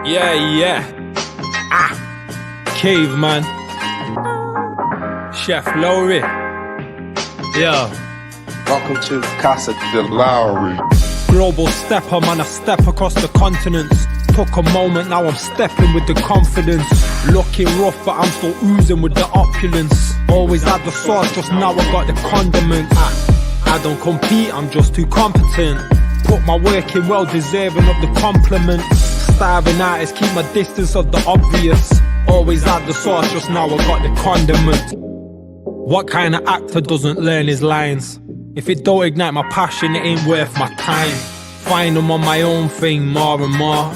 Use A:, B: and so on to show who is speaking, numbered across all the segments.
A: Yeah. Caveman. Chef Lowry. Yeah.
B: Welcome to Casa de Lowry.
A: Global stepper, man, I step across the continents. Took a moment, now I'm stepping with the confidence. Looking rough, but I'm still oozing with the opulence. Always had the sauce, just now I got the condiments. I don't compete, I'm just too competent. Put my work in, well deserving of the compliments. Starving artists, keep my distance of the obvious. Always had the sauce, just now I got the condiment. What kind of actor doesn't learn his lines? If it don't ignite my passion, it ain't worth my time. Find them on my own thing more and more.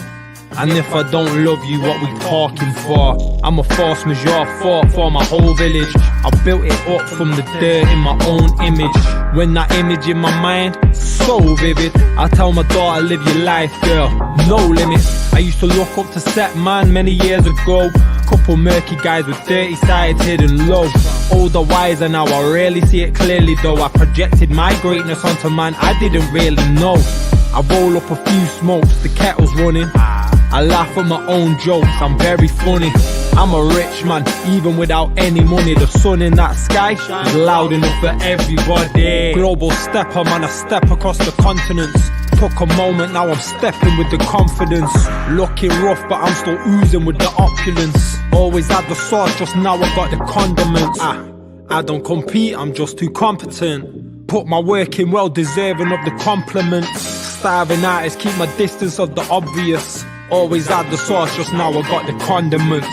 A: And if I don't love you, what we talking for? I'm a force majeure, fought for my whole village. I built it up from the dirt in my own image. When that image in my mind, so vivid, I tell my daughter, live your life, girl, no limits. I used to look up to Set Man many years ago. Couple murky guys with dirty sides hidden low. Older, wiser now, I rarely see it clearly though. I projected my greatness onto man I didn't really know. I roll up a few smokes, the kettle's running. I laugh at my own jokes, I'm very funny. I'm a rich man, even without any money. The sun in that sky is loud enough for everybody. Global stepper, man, I step across the continents. Took a moment, now I'm stepping with the confidence. Looking rough, but I'm still oozing with the opulence. Always had the sauce, just now I got the condiments. I don't compete, I'm just too competent. Put my work in, well deserving of the compliments. Starving artists, keep my distance of the obvious. Always had the sauce, just now I got the condiments.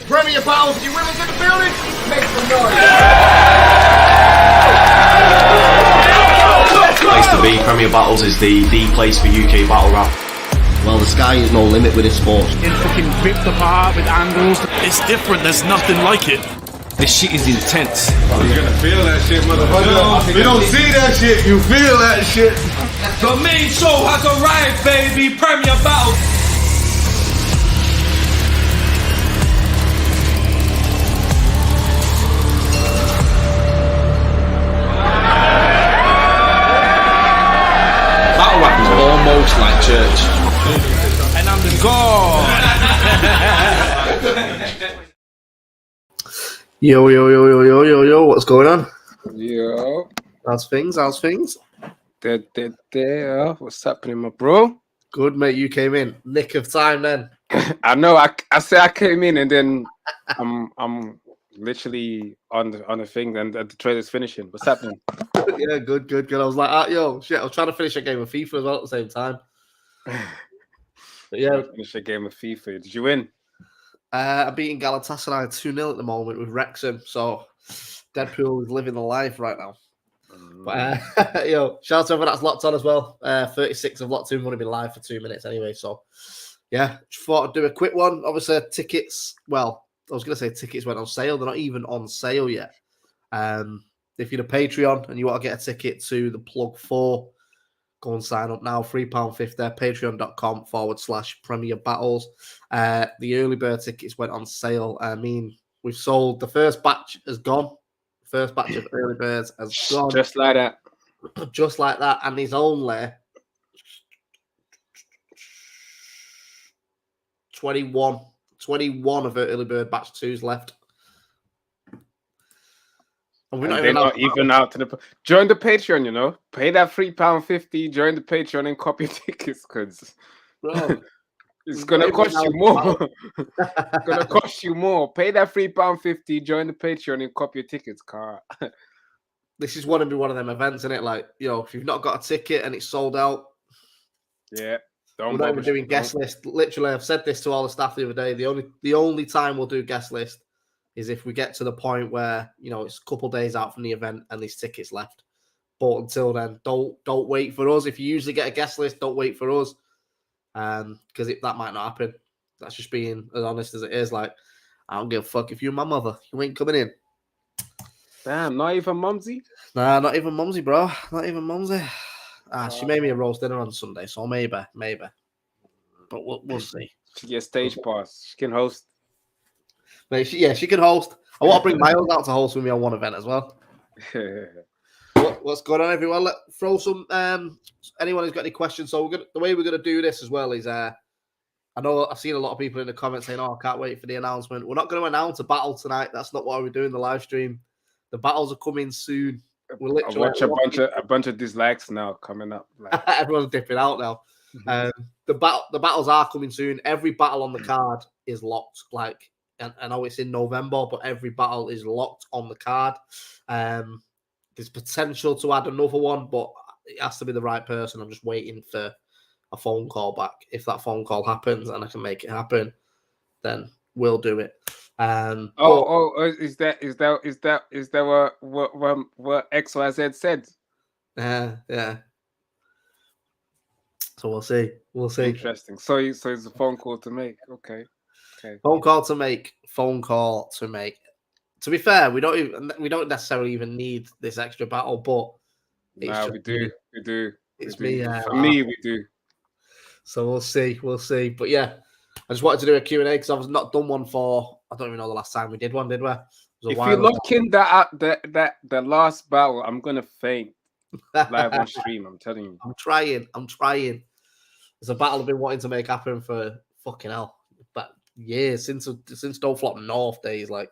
C: Premier Battles, you women's in the building? Make some noise.
D: Place to be. Premier Battles is the place for UK battle rap.
E: Well, the sky is no limit with this sport.
F: It's fucking ripped apart with angles.
G: It's different, there's nothing like it.
H: This shit is intense.
C: You're gonna feel that shit, motherfucker. You don't see that shit, you feel that shit.
G: The main show has arrived, baby. Premier Battles.
H: Battle rap is almost like church.
F: And I'm the god.
E: Yo, what's going on?
B: Yo.
E: How's things?
B: What's happening, my bro?
E: Good, mate, you came in. Nick of time then.
B: I know. I say I came in and then I'm literally on the thing and the trailer's finishing. What's happening?
E: Yeah, good. I was like, yo, shit, I was trying to finish a game of FIFA as well at the same time. But yeah.
B: Finish a game of FIFA. Did you win?
E: I'm beating Galatasaray 2-0 at the moment with Wrexham, so Deadpool is living the life right now. But shout out to everyone that's locked on as well. 36 have locked in, only been live for 2 minutes anyway, so yeah, just thought I'd do a quick one. Obviously, tickets, well, I was going to say tickets went on sale. They're not even on sale yet. If you're a Patreon and you want to get a ticket to the Plug 4, go and sign up now. £3.50 there, patreon.com/Premier Battles. The early bird tickets went on sale. I mean, we've sold, the first batch has gone. First batch of early birds has gone.
B: Just like that.
E: Just like that. And there's only 21 of the early bird batch 2s left. And
B: we're not even out to the. Join the Patreon, you know. Pay that £3.50. Join the Patreon and copy tickets, because it's gonna cost you more. It's gonna cost you more. Pay that £3.50. Join the Patreon and copy your tickets, car.
E: This is one of them events, isn't it? Like, if you've not got a ticket and it's sold out,
B: yeah.
E: We're not even doing guest list. Literally, I've said this to all the staff the other day. The only time we'll do guest list is if we get to the point where, it's a couple of days out from the event and there's tickets left. But until then, don't wait for us. If you usually get a guest list, don't wait for us, because that might not happen. That's just being as honest as it is. Like, I don't give a fuck if you're my mother. You ain't coming in.
B: Damn, not even Mumsy?
E: Nah, not even Mumsy, bro. Not even Mumsy. She made me a roast dinner on Sunday, so maybe. But we'll see.
B: She gets stage pass. She can host.
E: Mate, she can host. I want to bring Miles out to host with me on one event as well. What's going on, everyone? Throw some. Anyone who's got any questions? So the way we're gonna do this as well is I know I've seen a lot of people in the comments saying, "Oh, I can't wait for the announcement." We're not going to announce a battle tonight. That's not why we're doing the live stream. The battles are coming soon. We're literally
B: a bunch of dislikes now coming up. Like.
E: Everyone's dipping out now. The battles are coming soon. Every battle on the card is locked. Like, and I know it's in November, but every battle is locked on the card. There's potential to add another one, but it has to be the right person. I'm just waiting for a phone call back. If that phone call happens and I can make it happen, then we'll do it.
B: Is that what XYZ said?
E: Yeah. So we'll see.
B: Interesting. So it's a phone call to make. Okay.
E: Phone call to make. To be fair, we don't necessarily even need this extra battle, but
B: we do.
E: It's me.
B: For me, we do.
E: So we'll see. But yeah, I just wanted to do a Q&A because I've not done one for, I don't even know the last time we did one, did we?
B: If you lock in the last battle, I'm gonna faint live on stream. I'm telling you.
E: I'm trying. It's a battle I've been wanting to make happen for fucking hell, but years since Don't Flop North days. Like,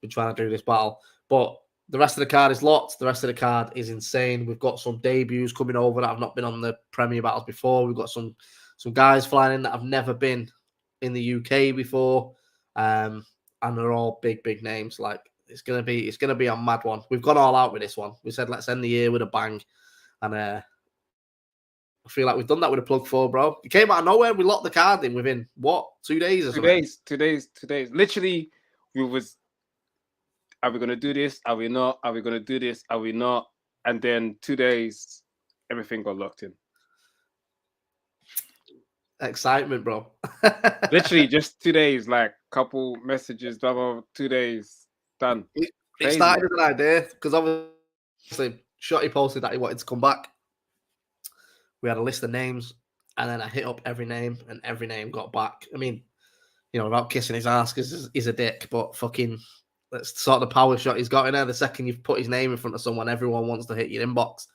E: been trying to do this battle, but the rest of the card is locked. The rest of the card is insane. We've got some debuts coming over that have not been on the Premier battles before. We've got some guys flying in that have never been in the UK before, and they're all big names. Like, it's gonna be a mad one. We've gone all out with this one. We said let's end the year with a bang, and I feel like we've done that with a plug 4, bro. It came out of nowhere. We locked the card in within 2 days or something?
B: 2 days. Literally, are we going to do this? Are we not? Are we going to do this? Are we not? And then 2 days, everything got locked in.
E: Excitement, bro.
B: Literally just 2 days, like couple messages, blah, blah, 2 days, done.
E: It started with an idea because obviously Shotty posted that he wanted to come back. We had a list of names, and then I hit up every name, and every name got back. I mean, without kissing his ass because he's a dick, but fucking... That's sort of the power shot he's got in there. The second you've put his name in front of someone, everyone wants to hit your inbox.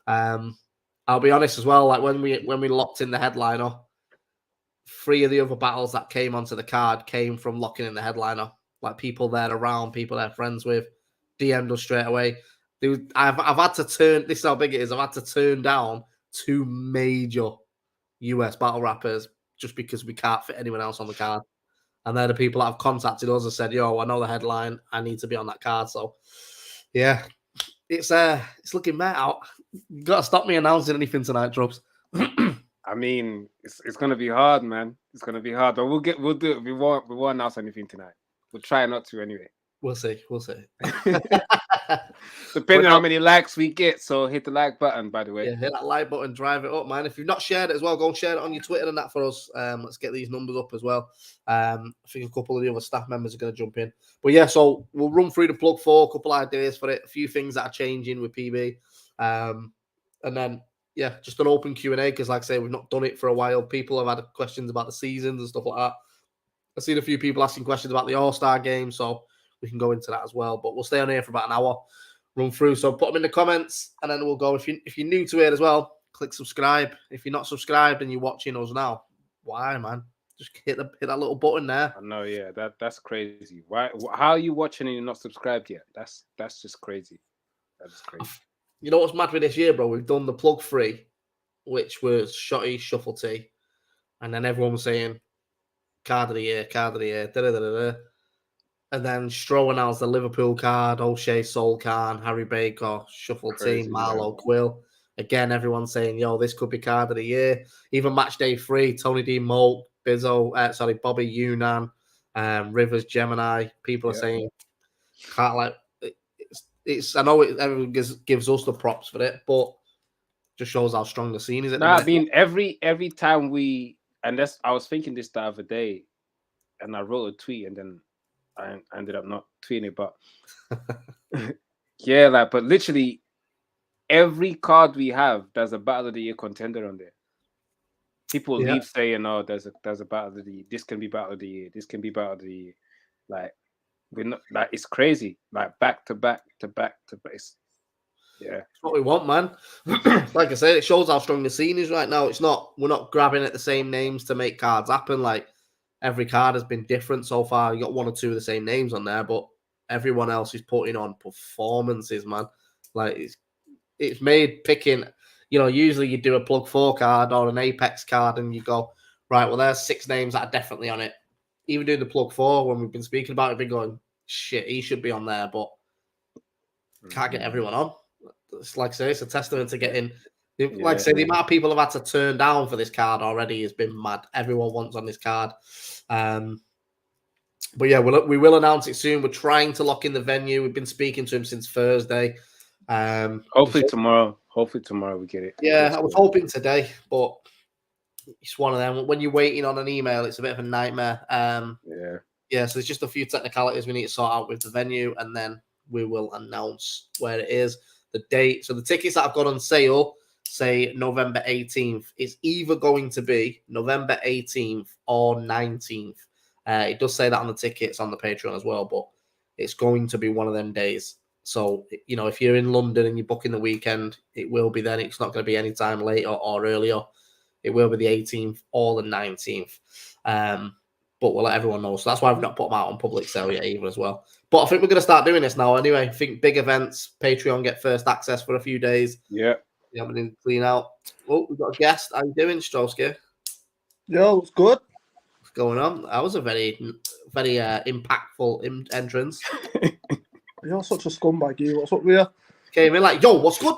E: I'll be honest as well. Like when we locked in the headliner, 3 of the other battles that came onto the card came from locking in the headliner. Like people there around, people they're friends with, DM'd us straight away. I've had to turn. This is how big it is. I've had to turn down 2 major US battle rappers just because we can't fit anyone else on the card. And they're the people that have contacted us and said, "Yo, I know the headline. I need to be on that card." So, yeah, it's looking bad out. You got to stop me announcing anything tonight, Troubz.
B: I mean, it's gonna be hard, man. It's gonna be hard, but we'll do it. We won't announce anything tonight. We'll try not to anyway.
E: We'll see.
B: Depending on how many likes we get, so hit the like button, by the way.
E: Yeah, hit that like button, drive it up, man. If you've not shared it as well, go and share it on your Twitter and that for us. Let's get these numbers up as well. I think a couple of the other staff members are going to jump in. But yeah, so we'll run through the plug 4, a couple ideas for it, a few things that are changing with PB. And then, yeah, just an open Q&A because, like I say, we've not done it for a while. People have had questions about the seasons and stuff like that. I've seen a few people asking questions about the Allstar Game, so we can go into that as well. But we'll stay on here for about an hour, run through. So put them in the comments, and then we'll go. If you're new to it as well, click subscribe. If you're not subscribed and you're watching us now, why, man? Just hit that little button there.
B: I know, yeah, that's crazy. Why? How are you watching and you're not subscribed yet? That's just crazy. That is crazy.
E: You know what's mad with this year, bro? We've done the plug 3, which was Shotty, Shuffle T, and then everyone was saying card of the year, da-da-da-da-da. And then Stro announced the Liverpool card, O'Shea, Soul Khan, Harry Baker, Shuffle Team, Marlo, Quill. Again, everyone's saying, yo, this could be card of the year. Even match day 3, Tony D. Molt, Bobby Yunnan, Rivers, Gemini. People are saying, I know everyone gives us the props for it, but just shows how strong the scene is.
B: I mean, every time I was thinking this the other day, and I wrote a tweet, and then I ended up not tweeting it, but yeah, but literally every card we have, there's a Battle of the Year contender on there. People leave saying, "Oh, there's a Battle of the Year. This can be Battle of the Year. This can be Battle of the Year." Like we're not it's crazy. Like back to back to back to base. Yeah,
E: it's what we want, man. Like I said, it shows how strong the scene is right now. We're not grabbing at the same names to make cards happen. Like every card has been different so far. You got one or two of the same names on there, but everyone else is putting on performances, man. Like it's made picking. Usually you do a plug 4 card or an Apex card, and you go, right, well, there's 6 names that are definitely on it. Even doing the plug 4, when we've been speaking about it, been going, shit, he should be on there, but can't get everyone on. It's like I say, it's a testament to getting. Like I say, the amount of people have had to turn down for this card already has been mad. Everyone wants on this card. But yeah, we will announce it soon. We're trying to lock in the venue. We've been speaking to him since Thursday.
B: Hopefully tomorrow we get it.
E: Yeah, I was hoping today, but it's one of them. When you're waiting on an email, it's a bit of a nightmare. Yeah. So there's just a few technicalities we need to sort out with the venue, and then we will announce where it is, the date. So the tickets that I've got on sale say November 18th. It's either going to be November 18th or 19th. It does say that on the tickets on the Patreon as well, but it's going to be one of them days. So, if you're in London and you're booking the weekend, it will be then. It's not going to be any time later or earlier. It will be the 18th or the 19th. But we'll let everyone know. So that's why I've not put them out on public sale yet either as well. But I think we're going to start doing this now anyway. I think big events, Patreon get first access for a few days.
B: Yeah.
E: We haven't been clean out. Oh, we've got a guest. How you doing, Strowski?
I: Yo, it's good.
E: What's going on? That was a very, very impactful entrance.
I: You're such a scumbag, you. What's up with you?
E: Came in like, yo, what's good?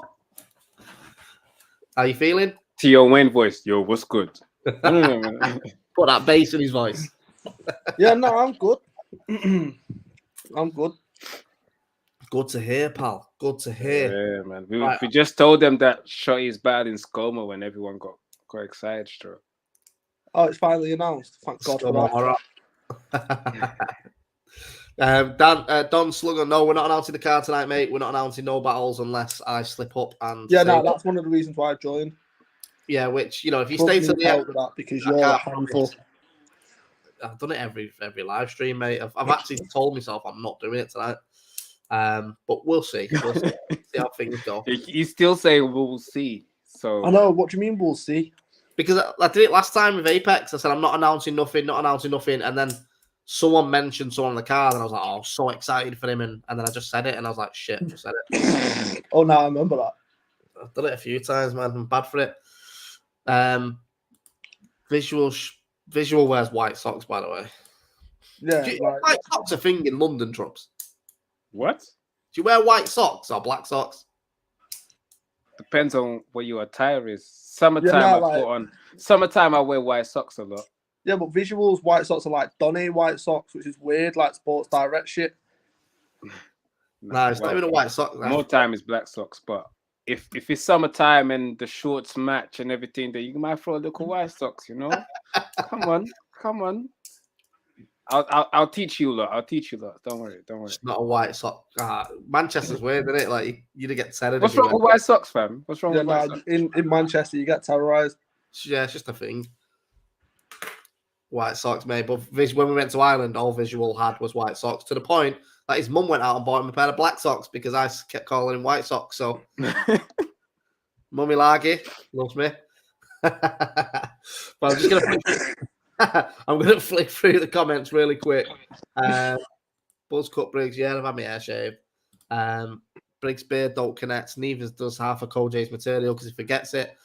E: How you feeling?
B: T.O. Wayne voice. Yo, what's good?
E: Put that bass in his voice.
I: Yeah, no, I'm good. I'm good.
E: Good to hear, pal. Good to hear.
B: Yeah, man. We just told them that Shotty is bad in ScoMo when everyone got excited, Stro.
I: Oh, it's finally announced. Thank God for that.
E: Don Slugger, no, we're not announcing the card tonight, mate. We're not announcing no battles unless I slip up and
I: that's one of the reasons why I joined.
E: Yeah, which if you stay to the end,
I: that because you're a handful.
E: I've done it every live stream, mate. I've actually told myself I'm not doing it tonight. But we'll see. We'll see how things go.
B: He's still saying we'll see. So
I: I know. What do you mean we'll see?
E: Because I did it last time with Apex. I said I'm not announcing nothing, and then someone mentioned someone on the card, and I was like, "Oh, I'm so excited for him," and then I just said it, and I was like, "Shit, I just said it."
I: Oh, no, I remember that.
E: I've done it a few times, man. I'm bad for it. Visual wears white socks, by the way.
I: Yeah,
E: white socks a thing in London, Troubz.
B: What?
E: Do you wear white socks or black socks?
B: Depends on what your attire is. Summertime I wear white socks a lot.
I: Yeah, but Visual's white socks are like Donny white socks, which is weird, like Sports Direct shit.
E: No, it's not even a white sock.
B: More time is black socks, but if it's summertime and the shorts match and everything, then you might throw a little white socks, Come on. I'll teach you a lot. Don't worry.
E: It's not a white sock. Manchester's weird, isn't it? Like you'd get terrorized.
B: What's wrong with white socks, fam? What's wrong with white socks?
I: In Manchester, you get terrorized.
E: Yeah, it's just a thing. White socks, mate. But when we went to Ireland, all Visual had was white socks, to the point that his mum went out and bought him a pair of black socks because I kept calling him white socks. So, Mummy Largy loves me. But I'm just gonna flick through the comments really quick. Buzzcut Briggz, yeah, I've had my hair shaved. Briggz beard don't connect. Neither does half of Kojay's material because he forgets it.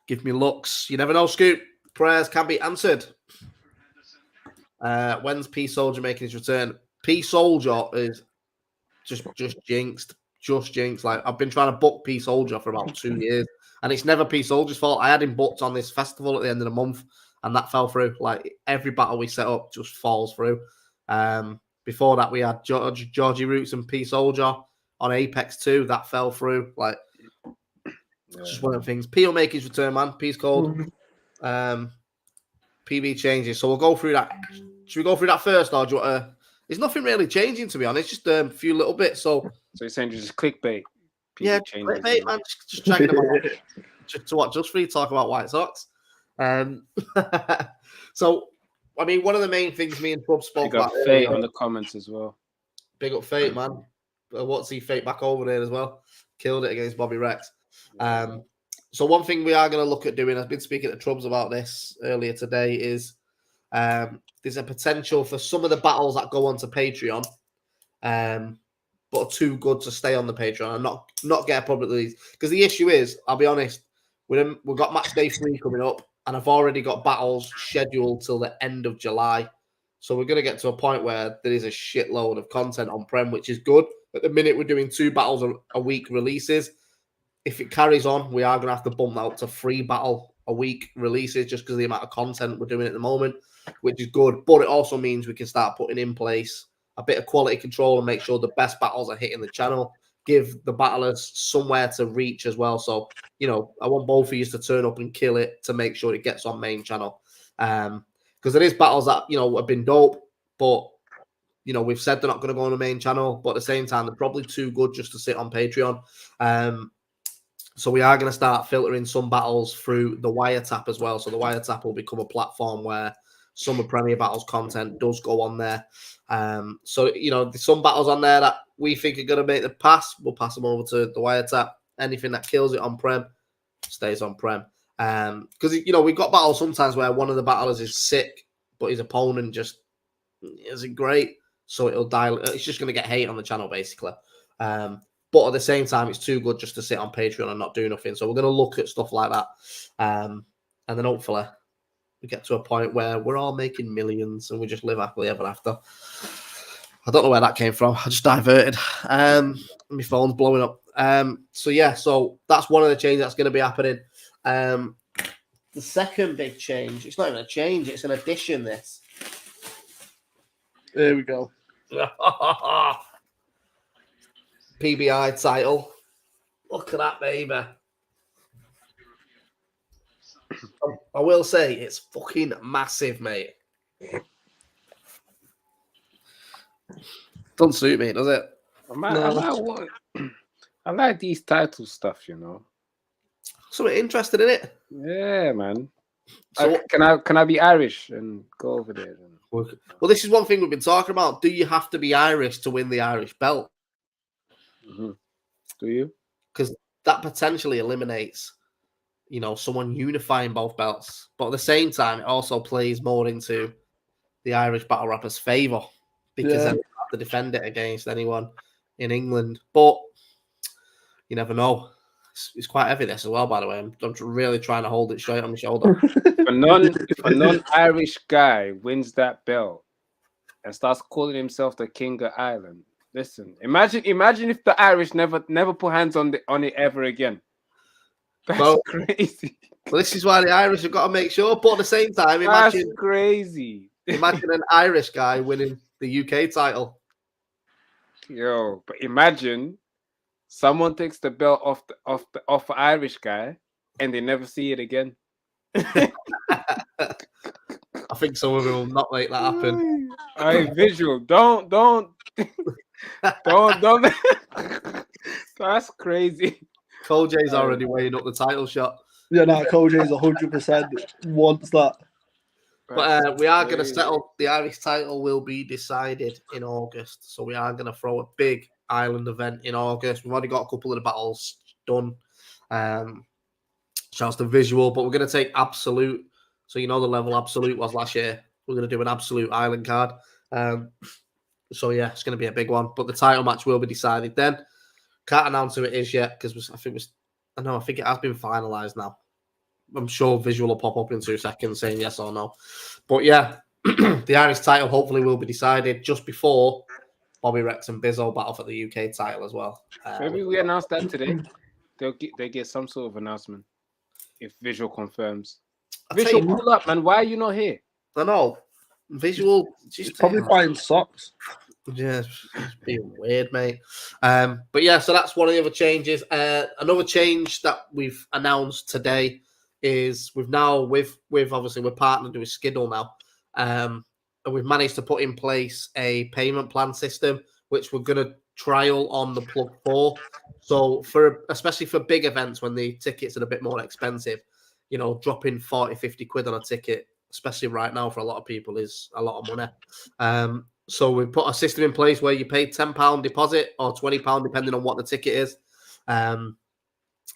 E: Give me looks. You never know, Scoop. Prayers can be answered. When's P Soldier making his return? P Soldier is just jinxed. Just jinxed. Like I've been trying to book P Soldier for about 2 years, and it's never P Soldier's fault. I had him booked on this festival at the end of the month, and that fell through. Like every battle we set up just falls through. Before that, we had Georgie Roots and P Soldier on Apex 2. That fell through. Like, it's just one of the things. PO Maker's return, man. Peace code. PB changes. So we'll go through that. Should we go through that first, or do you want to? There's nothing really changing, to be honest. Just a few little bits. So
B: you're saying just clickbait?
E: Yeah, clickbait, man. Just checking them out. Just for you to talk about White Sox. So, I mean, one of the main things me and Troubz spoke about.
B: Fate on the comments as well.
E: Big up Fate, man. What's he Fate back over there as well? Killed it against Bobby Rex. So one thing we are going to look at doing, I've been speaking to Troubz about this earlier today, is there's a potential for some of the battles that go onto Patreon, but are too good to stay on the Patreon and not get publicly. Because the issue is, I'll be honest, we've got match day 3 coming up, and I've already got battles scheduled till the end of July. So we're going to get to a point where there is a shitload of content on Prem, which is good. At the minute, we're doing 2 battles a week releases. If it carries on, we are going to have to bump that up to 3 battle a week releases just because of the amount of content we're doing at the moment, which is good. But it also means we can start putting in place a bit of quality control and make sure the best battles are hitting the channel, give the battlers somewhere to reach as well. So, you know, I want both of you to turn up and kill it to make sure it gets on main channel. Because there is battles that, you know, have been dope, but, you know, we've said they're not going to go on the main channel, but at the same time, they're probably too good just to sit on Patreon. So we are going to start filtering some battles through the Wiretap as well. So the Wiretap will become a platform where some of Premier Battles content does go on there. So, you know, there's some battles on there that we think are going to make the pass. We'll pass them over to the Wiretap. Anything that kills it on Prem stays on Prem. Because, you know, we've got battles sometimes where one of the battlers is sick, but his opponent just isn't great. So it'll die. It's just going to get hate on the channel, basically. But at the same time, it's too good just to sit on Patreon and not do nothing. So we're going to look at stuff like that. And then hopefully we get to a point where we're all making millions and we just live happily ever after. I don't know where that came from. I just diverted. My phone's blowing up. So that's one of the changes that's going to be happening. The second big change, it's not even a change, it's an addition, this.
I: There we go.
E: PBI title. Look at that, baby. I will say it's fucking massive, mate. Doesn't suit me, does it?
B: I like these title stuff, you know.
E: Something interested in it.
B: Yeah, man.
E: So,
B: can I be Irish and go over there?
E: Well, this is one thing we've been talking about. Do you have to be Irish to win the Irish belt?
B: Mm-hmm. Do you?
E: Because that potentially eliminates, you know, someone unifying both belts. But at the same time, it also plays more into the Irish battle rappers' favour because then they have to defend it against anyone in England. But you never know. It's quite heavy, this as well, by the way. I'm really trying to hold it straight on my shoulder.
B: If a non-Irish guy wins that belt and starts calling himself the King of Ireland, listen, imagine if the Irish never put hands on it ever again. That's crazy.
E: Well, this is why the Irish have got to make sure. But at the same time, imagine
B: that's crazy.
E: Imagine an Irish guy winning the UK title.
B: Yo, but imagine someone takes the belt off the Irish guy and they never see it again.
E: I think some of them will not make that happen.
B: Visual, don't. That's crazy.
E: Cole J's already weighing up the title shot.
I: Yeah, no, Cole J's 100% wants that.
E: But we are going to settle. The Irish title will be decided in August. So we are going to throw a big Ireland event in August. We've already got a couple of the battles done. Shouts to Vizual, but we're going to take Absolute. So you know the level Absolute was last year. We're going to do an Absolute Island card. So yeah, it's going to be a big one. But the title match will be decided then. Can't announce who it is yet because I think it has been finalised now. I'm sure Visual will pop up in 2 seconds saying yes or no. But yeah, the Irish title hopefully will be decided just before Bobby Rex and Bizzo battle for the UK title as well.
B: Maybe we announce that today. They get some sort of announcement if Visual confirms. Visual, pull up, man. Why are you not here?
E: I know. Visual, just
I: probably buying socks.
E: Yeah, it's being weird, mate. But yeah, so that's one of the other changes. Another change that we've announced today is we've now with obviously we're partnered with Skiddle now, and we've managed to put in place a payment plan system which we're going to trial on the Plug 4. So especially for big events when the tickets are a bit more expensive, you know, dropping 40, 50 quid on a ticket, especially right now for a lot of people, is a lot of money. So we put a system in place where you pay £10 deposit or £20 depending on what the ticket is. And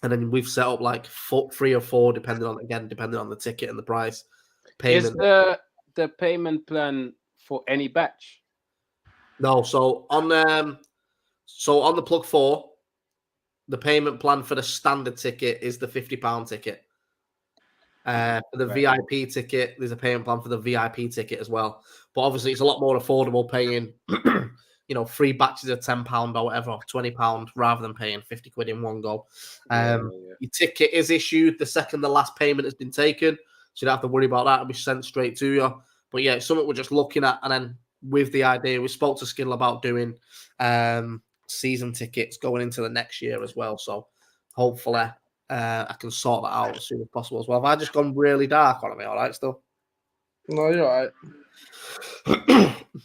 E: then we've set up like 3 or 4 depending on the ticket and the price. Payment.
B: Is the payment plan for any batch?
E: No, so on the Plug 4, the payment plan for the standard ticket is the £50 ticket. For the VIP ticket, there's a payment plan for the VIP ticket as well. But obviously, it's a lot more affordable paying, 3 batches of £10 or whatever, £20 rather than paying 50 quid in one go. Your ticket is issued the second the last payment has been taken, so you don't have to worry about that. It'll be sent straight to you. But yeah, it's something we're just looking at, and then with the idea, we spoke to Skill about doing season tickets going into the next year as well. So hopefully I can sort that out as soon as possible as well. Have I just gone really dark on me? All right, still?
I: No, you're all right.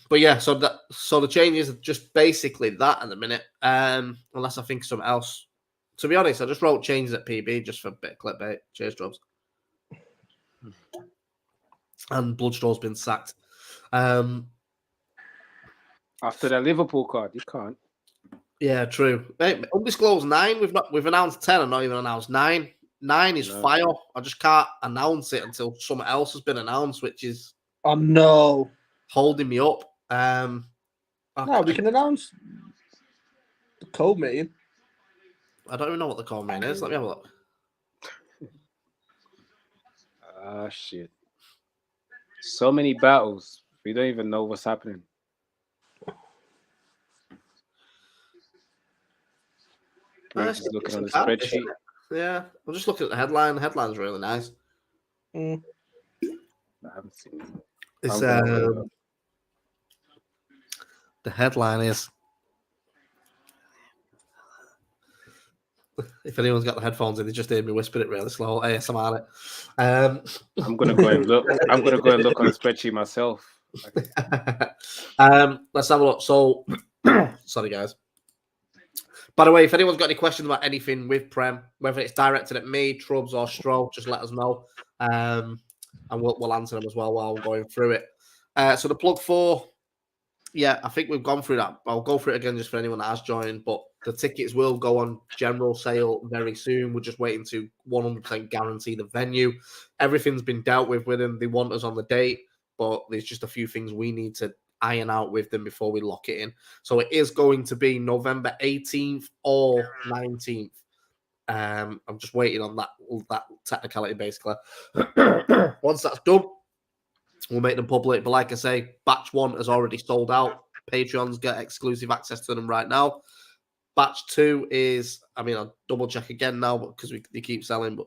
E: But yeah, so the changes are just basically that at the minute. Unless I think of something else. To be honest, I just wrote changes at PB just for a bit of clickbait. Cheers, Troubz. And Bloodstro's been sacked.
B: After the Liverpool card, you can't.
E: Yeah, true. Hey, Undisclosed 9. We've announced 10 and not even announced 9. 9 is fire. I just can't announce it until something else has been announced, which is holding me up.
I: No, we can announce the co-main.
E: I don't even know what the co-main is. Let me have a look.
B: Shit. So many battles. We don't even know what's happening. Just looking on the spreadsheet.
E: Yeah, I'm just looking at the headline. The headline's really nice.
B: I haven't seen it.
E: It's the headline is. If anyone's got the headphones in, they just hear me whisper it really slow. ASMR it.
B: I'm gonna go and look. I'm gonna go and look on the spreadsheet myself.
E: Let's have a look. So, sorry guys. By the way, if anyone's got any questions about anything with Prem, whether it's directed at me, Troubz, or Stro, just let us know, and we'll answer them as well while we're going through it. So the Plug 4, yeah, I think we've gone through that. I'll go through it again just for anyone that has joined, but the tickets will go on general sale very soon. We're just waiting to 100% guarantee the venue. Everything's been dealt with them. They want us on the date, but there's just a few things we need to iron out with them before we lock it in. So it is going to be November 18th or 19th. I'm just waiting on that technicality, basically. Once that's done, we'll make them public. But like I say, batch 1 has already sold out. Patreons get exclusive access to them right now. Batch 2 is, I'll double check again now because they keep selling, but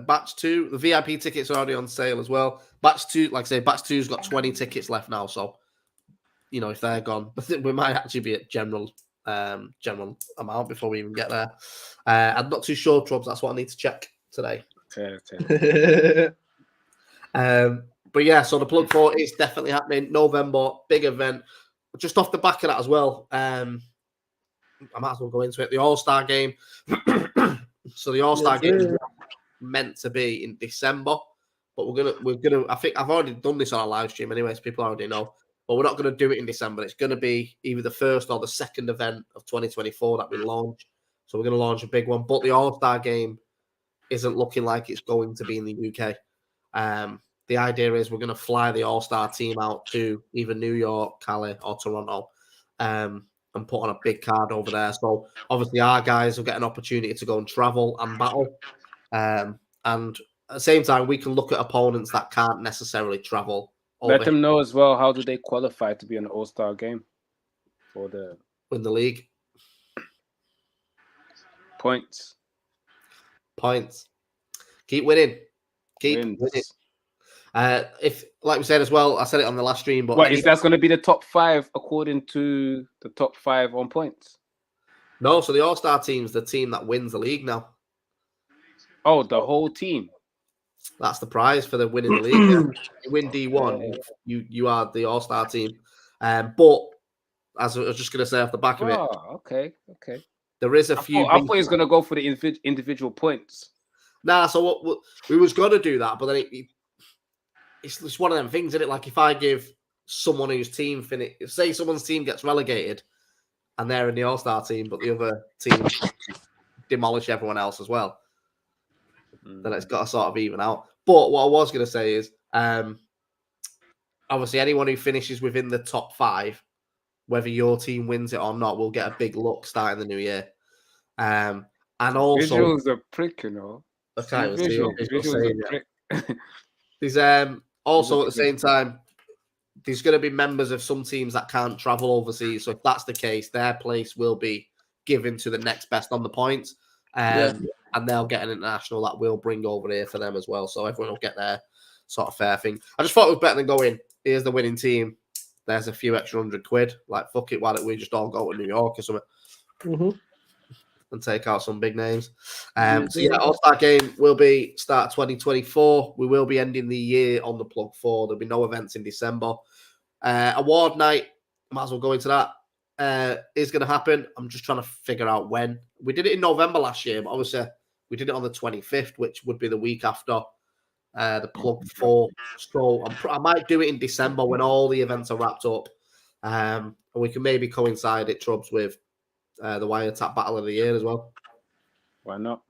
E: batch 2, the VIP tickets are already on sale as well. Batch 2, like I say, batch 2's got 20 tickets left now. So, if they're gone, I think we might actually be at general amount before we even get there. I'm not too sure, Troubz. That's what I need to check today. But yeah, so the Plug 4 is definitely happening. November, big event. Just off the back of that as well, I might as well go into it. The Allstar Game. So the Allstar Game is meant to be in December, but we're gonna. I think I've already done this on a live stream anyway, so people already know. But we're not going to do it in December. It's going to be either the first or the second event of 2024 that we launch. So we're going to launch a big one. But the All-Star Game isn't looking like it's going to be in the UK. The idea is we're going to fly the All-Star team out to either New York, Cali, or Toronto, and put on a big card over there. So obviously our guys will get an opportunity to go and travel and battle. And at the same time, we can look at opponents that can't necessarily travel.
B: Let them know as well, how do they qualify to be an All-Star Game for the
E: in the league?
B: Points.
E: Points. Keep winning. Keep winning. If, like we said as well, I said it on the last stream, but
B: that's going to be the top 5 according to the top 5 on points?
E: No, so the All-Star team's the team that wins the league now.
B: Oh, the whole team.
E: That's the prize for the winning the league. Yeah. You win D1, you are the All-Star team. But as I was just going to say off the back of it,
B: okay.
E: There is a few.
B: I thought he was going to go for the individual points.
E: Nah, so what we was going to do that, but then it's one of them things, isn't it? Like if I give someone whose team say someone's team gets relegated and they're in the All-Star team, but the other team demolish everyone else as well, then it's got to sort of even out. But what I was going to say is, obviously anyone who finishes within the top 5, whether your team wins it or not, will get a big look starting the new year. And also,
B: Visual's a prick, you know.
E: Okay,
B: Visual's a prick.
E: There's also at the same time, there's going to be members of some teams that can't travel overseas. So if that's the case, their place will be given to the next best on the points. And they'll get an international that will bring over here for them as well. So everyone will get their sort of fair thing. I just thought it was better than going, here's the winning team. There's a few extra £100. Like, fuck it, why don't we just all go to New York or something? And take out some big names. So yeah, All-Star Game will be start 2024. We will be ending the year on the plug 4. There'll be no events in December. Award night, might as well go into that. Is going to happen. I'm just trying to figure out when. We did it in November last year, but obviously we did it on the 25th, which would be the week after the plug 4. So I might do it in December when all the events are wrapped up. And we can maybe coincide it, Troubz, with the Wiretap Battle of the Year as well.
B: Why not?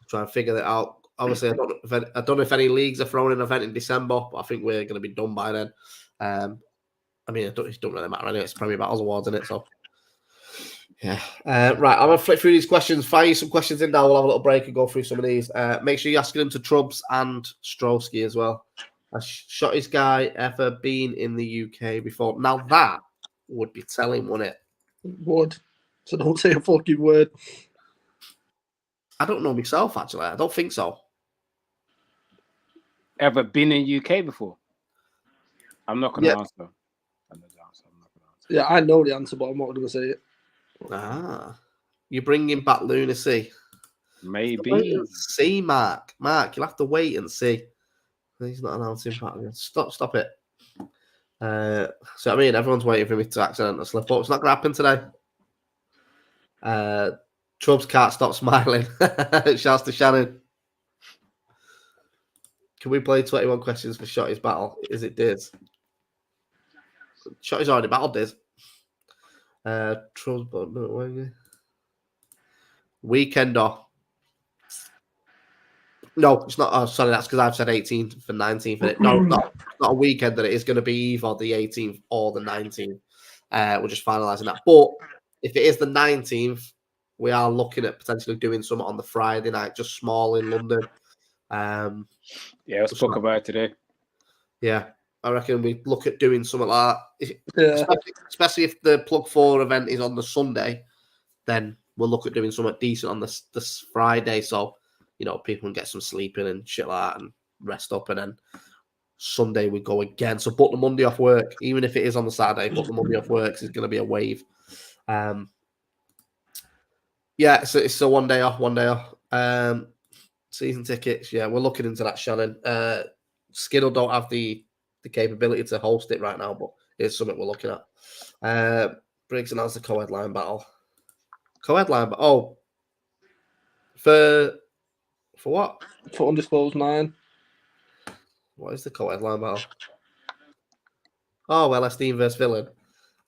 E: Try and figure that out. Obviously, I don't know if any leagues are throwing an event in December, but I think we're going to be done by then. I mean, it don't really matter anyway. It's Premier Battles Awards, isn't it? So, yeah. Right, I'm going to flip through these questions. Fire you some questions in now. We'll have a little break and go through some of these. Make sure you're asking them to Troubz and Strowski as well. Has Shotty's guy ever been in the UK before? Now, that would be telling, wouldn't it?
I: Would. So don't say a fucking word.
E: I don't know myself, actually. I don't think so.
B: Ever been in UK before? I'm not going to answer.
I: Yeah, I know the answer, but I'm not going to say it.
E: You're bringing back lunacy.
B: Maybe.
E: See, Mark. Mark, you'll have to wait and see. He's not announcing back. Stop it. So I mean, everyone's waiting for me to accidentally slip up. It's not going to happen today. Troubz can't stop smiling. Shouts to Shannon. Can we play 21 questions for Shotty's battle? Is it Diz? Shotty's already battled Diz. Troubz, but no, Weekender. No, it's not. Oh, sorry, that's because I've said 18th for 19th. No, not a weekender. It is going to be either the 18th or the 19th. We're just finalising that. But if it is the 19th, we are looking at potentially doing something on the Friday night, just small in London.
B: Yeah, let's talk about it today.
E: Yeah, I reckon we look at doing something like that. Yeah. Especially if the Plug 4 event is on the Sunday, then we'll look at doing something decent on this Friday. So, you know, people can get some sleep in and shit like that and rest up. And then Sunday we go again. So book the Monday off work, even if it is on the Saturday, book the Monday off work. It's going to be a wave. Yeah, so it's a one day off. Season tickets, yeah, we're looking into that, Shannon. Skiddle don't have the capability to host it right now, but it's something we're looking at. Briggz announced the co-headline battle. Oh, for what?
I: For Undisclosed 9.
E: What is the co-headline battle? Oh, well, Esteem versus Villain.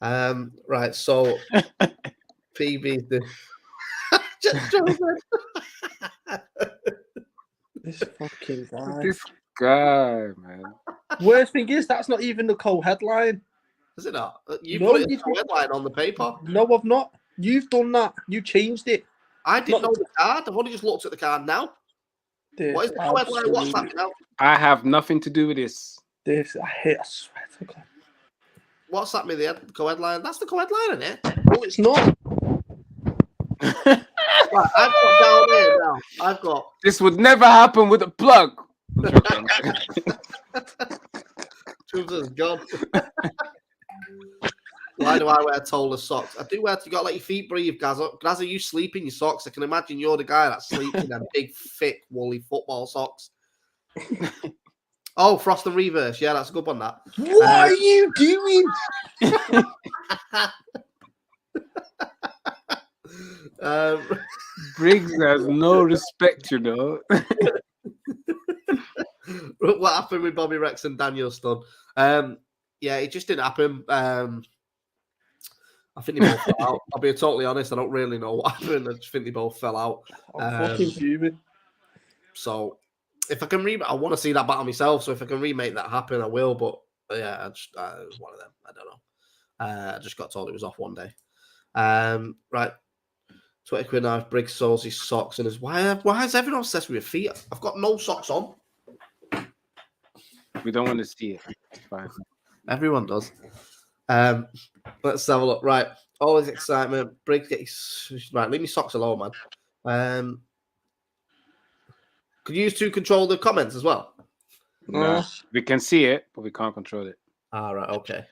E: Right, so PB's the
I: This fucking guy.
B: This guy, man.
I: Worst thing is, that's not even the co-headline.
E: Is it not? You put the co-headline on the paper.
I: No, I've not. You've done that. You changed it.
E: I didn't know the card. I've only just looked at the card now. What is the co-headline? What's happening now?
B: I have nothing to do with this.
I: I swear to God.
E: What's happening there? The co-headline? That's the co-headline, isn't it?
I: No, it's not.
E: Right, I've got down here now. I've got.
B: This would never happen with a plug.
E: Troubz is gone. Why do I wear taller socks? I do wear. You got to let your feet breathe, Gazza. You sleep in your socks. I can imagine you're the guy that sleeps in them big, thick, woolly football socks. Oh, Frost and Reverse. Yeah, that's a good one. That.
I: What are you doing?
B: Briggz has no respect, you know.
E: What happened with Bobby Rex and Daniel Stunn? Yeah, it just didn't happen. I think they both fell out. I'll be totally honest. I don't really know what happened. I just think they both fell out.
I: I'm fucking fuming.
E: So if I can I want to see that battle myself. So if I can remake that happen, I will. But yeah, it was one of them. I don't know. I just got told it was off one day. Right. 20 quid now. Briggz soles his socks and his. Why is everyone obsessed with your feet? I've got no socks on.
B: We don't want to see it. It's fine.
E: Everyone does. Let's have a look. Right. All this excitement. Briggz get his. Right. Leave me socks alone, man. Could you use to control the comments as well?
B: No, we can see it, but we can't control it.
E: All right. Okay.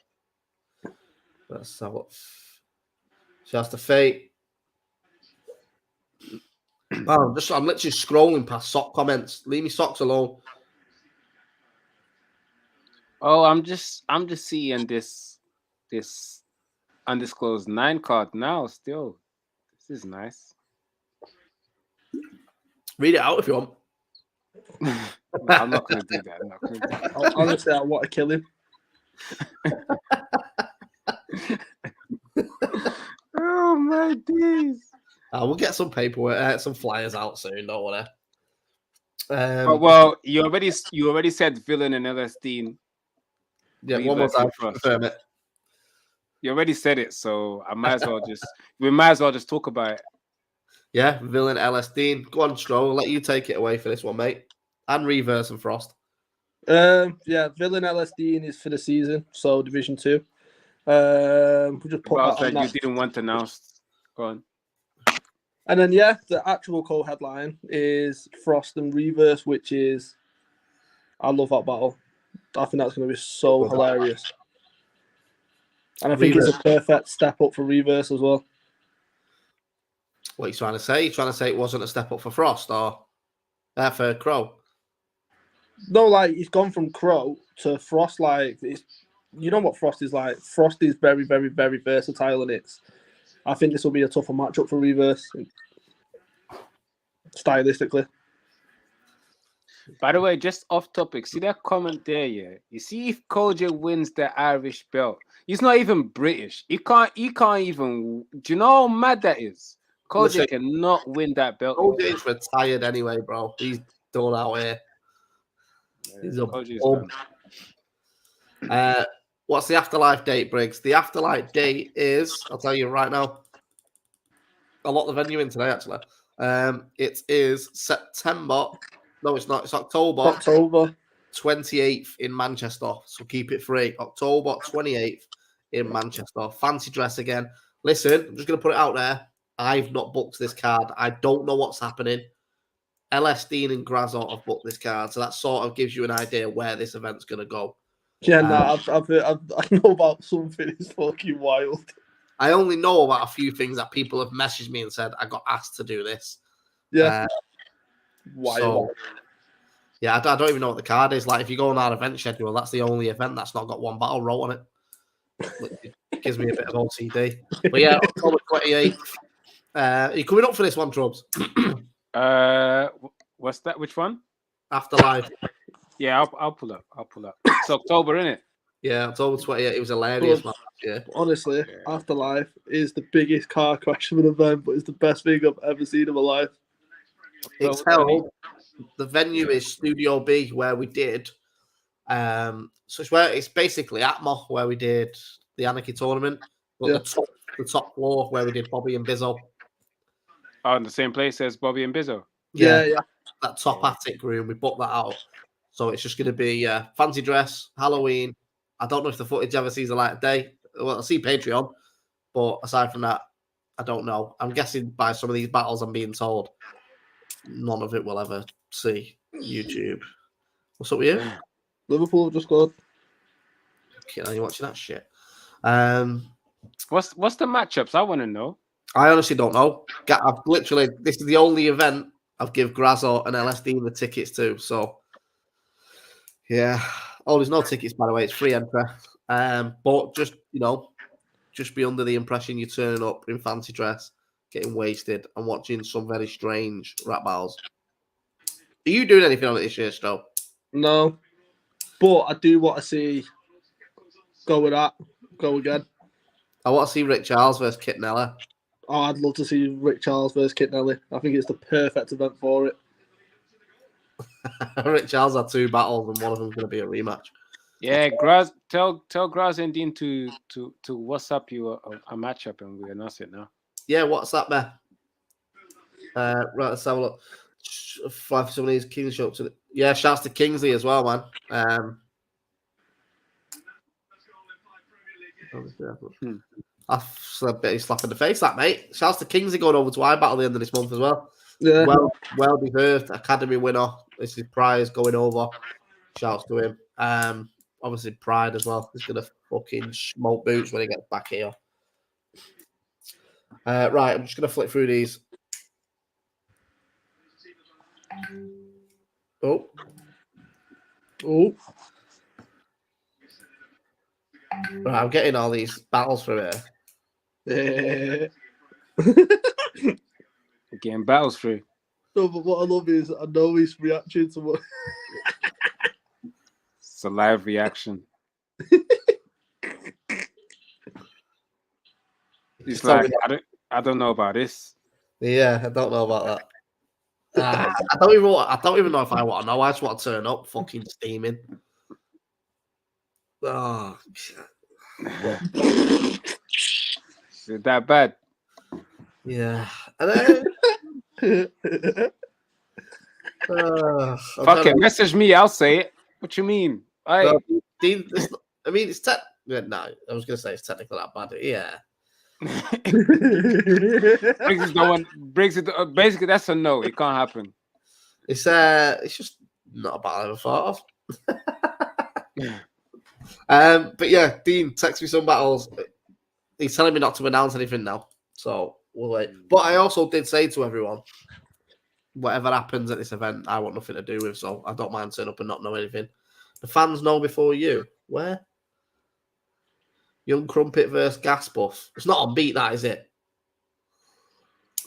E: Let's have a look. Shouts to Fate. Oh, I'm literally scrolling past sock comments. Leave me socks alone.
B: Oh, I'm just seeing this undisclosed 9 card now. Still, this is nice.
E: Read it out if you want.
B: I'm not gonna do that.
I: Honestly, I want to kill him.
B: Oh my days!
E: We'll get some paperwork, some flyers out soon. Don't worry.
B: Well, you already said villain and LSD.
E: Yeah, one more time. Confirm it.
B: You already said it, so we might as well just talk about it.
E: Yeah, villain LSD. Go on, Stroll. I'll let you take it away for this one, mate. And Reverse and Frost.
I: Yeah, villain LSD is for the season, so Division 2. We just put that on
B: you didn't want to announce. Go on.
I: And then the actual co-headline is Frost and Reverse, which is I love that battle. I think that's going to be so hilarious. And I think it's a perfect step up for Reverse as well.
E: What are you trying to say? You trying to say it wasn't a step up for Frost or for Crow?
I: No, like he's gone from Crow to Frost. Like you know what Frost is like. Frost is very, very, very versatile, and I think this will be a tougher matchup for Reverse stylistically.
B: By the way, just off topic, see that comment there, yeah? You see if Koji wins the Irish belt, he's not even British. He can't even. Do you know how mad that is? Koji cannot win that belt.
E: Koji's retired anyway, bro. He's done out here. He's a what's the Afterlife date, Briggz? The Afterlife date is, I'll tell you right now. I locked the venue in today, actually. It is September. No, it's not. It's October 28th in Manchester. So keep it free. October 28th in Manchester. Fancy dress again. Listen, I'm just going to put it out there. I've not booked this card. I don't know what's happening. LSD and Grazot have booked this card. So that sort of gives you an idea where this event's going to go.
I: Yeah, I know about something. It's fucking wild.
E: I only know about a few things that people have messaged me and said, I got asked to do this.
I: Yeah. Wild.
E: So, yeah, I don't even know what the card is. Like, if you go on our event schedule, that's the only event that's not got one battle row on it. It gives me a bit of OCD. But yeah, October 28th. Are you coming up for this one, Troubz?
B: What's that? Which one?
E: Afterlife.
B: Yeah, I'll pull up. It's October, isn't it?
E: Yeah, October 28th. It was hilarious, man. Yeah.
I: Honestly, Afterlife is the biggest car crash of an event, but it's the best thing I've ever seen in my life.
E: It's held. The venue is Studio B, where we did. So it's basically Atmo, where we did the Anarchy tournament. But the top floor where we did Bobby and Bizzo.
B: Oh, in the same place as Bobby and Bizzo.
I: Yeah.
E: That top attic room, we booked that out. So it's just going to be fancy dress, Halloween. I don't know if the footage ever sees the light of day. Well, I'll see Patreon. But aside from that, I don't know. I'm guessing by some of these battles I'm being told. none of it will ever see YouTube. What's up with you?
I: Liverpool have just scored.
E: Okay, now you're watching that shit.
B: What's the matchups? I want to know.
E: I honestly don't know. I've literally, this is the only event I've give Grazo and LSD the tickets to. So, yeah. Oh, there's no tickets, by the way. It's free entry. But just, just be under the impression you're turning up in fancy dress, getting wasted, and watching some very strange rap battles. Are you doing anything on it this year, Sto?
I: No. But I do want to see go with that. Go again.
E: I want to see Rick Charles versus Kit Nella.
I: Oh, I'd love to see Rick Charles versus Kit Nelly. I think it's the perfect event for it.
E: Rick Charles had 2 battles, and one of them's going to be a rematch.
B: Yeah, Graz, tell Graz and Dean to WhatsApp you a matchup, and we announce it now.
E: Yeah, what's that, man? Right, let's have a look. Five some of these Kings show up to yeah, shouts to Kingsley as well, man. That's a bit of slap in the face, that mate. Shouts to Kingsley going over to iBattle the end of this month as well.
I: Yeah.
E: Well deserved Academy winner. This is Prize going over. Shouts to him. Obviously Pride as well. He's gonna fucking smoke boots when he gets back here. Right, I'm just gonna flip through these. Oh. Right, I'm getting all these battles from here.
B: Getting battles through.
I: No, but what I love is I know his reaction to what.
B: It's a live reaction. He's like, I don't know about this.
E: Yeah, I don't know about that. I don't even know if I want to know. I just want to turn up, fucking steaming. Oh, shit.
B: Is it that bad?
E: Yeah. And then,
B: Fuck it, message me. I'll say it. What you mean?
E: It's no, I was gonna say it's technically that bad. Yeah.
B: Briggz, basically that's a no. It can't happen.
E: It's just not a battle I ever thought of. But yeah, Dean, text me some battles. He's telling me not to announce anything now, so we'll wait. But I also did say to everyone, whatever happens at this event, I want nothing to do with, so I don't mind turning up and not know anything. The fans know before you. Where? Young Crumpet versus Gas Buff. It's not on beat, that is it?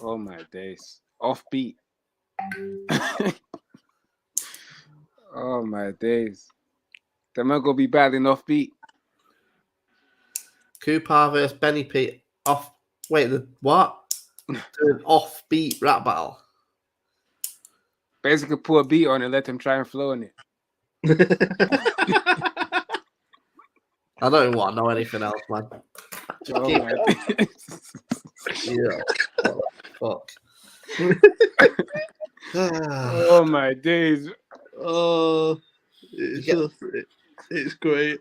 B: Oh my days. Offbeat. Oh my days. That might go be bad in offbeat.
E: Cooper versus Benny P. Off. Wait, what? An offbeat rap battle.
B: Basically, put a beat on it, let them try and flow in it.
E: I don't even want to know anything else, man.
B: Oh my
E: yeah. Fuck.
B: Oh my days.
I: Oh, it's great.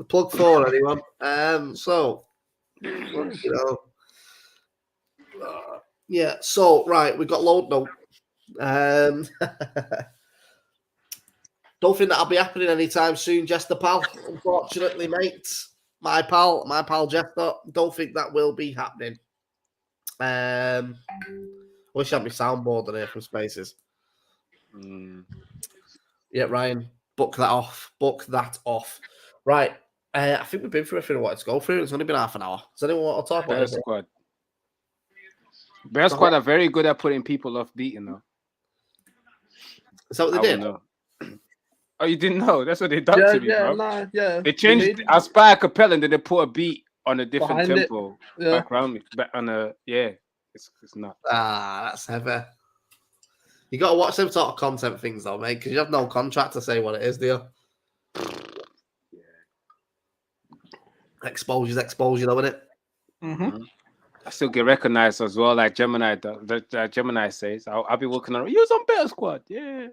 E: Plug 4, anyone? Yeah. So right, we got load no. Don't think that'll be happening anytime soon, Jester pal. Unfortunately, mate. My pal Jester. Don't think that will be happening. Wish I had my soundboard on here from Spaces. Yeah, Ryan, book that off. Right. I think we've been through everything I wanted to go through. It's only been half an hour. Does anyone want to talk about it?
B: Bear Squad are very good at putting people off beat, you know.
E: Is that what they did?
B: Oh, you didn't know? That's what they done to me, bro.
I: Nah, yeah.
B: They changed Aspire Capella and then they put a beat on a different tempo.
I: Yeah.
B: It's not.
E: That's heavy. You got to watch them sort of content things, though, mate, because you have no contract to say what it is, do you?
B: Yeah.
E: Exposure's exposure, though, isn't it?
I: Mm-hmm.
B: I still get recognized as well, like Gemini. Gemini says, I'll be working on. Use on Bear Squad, yeah.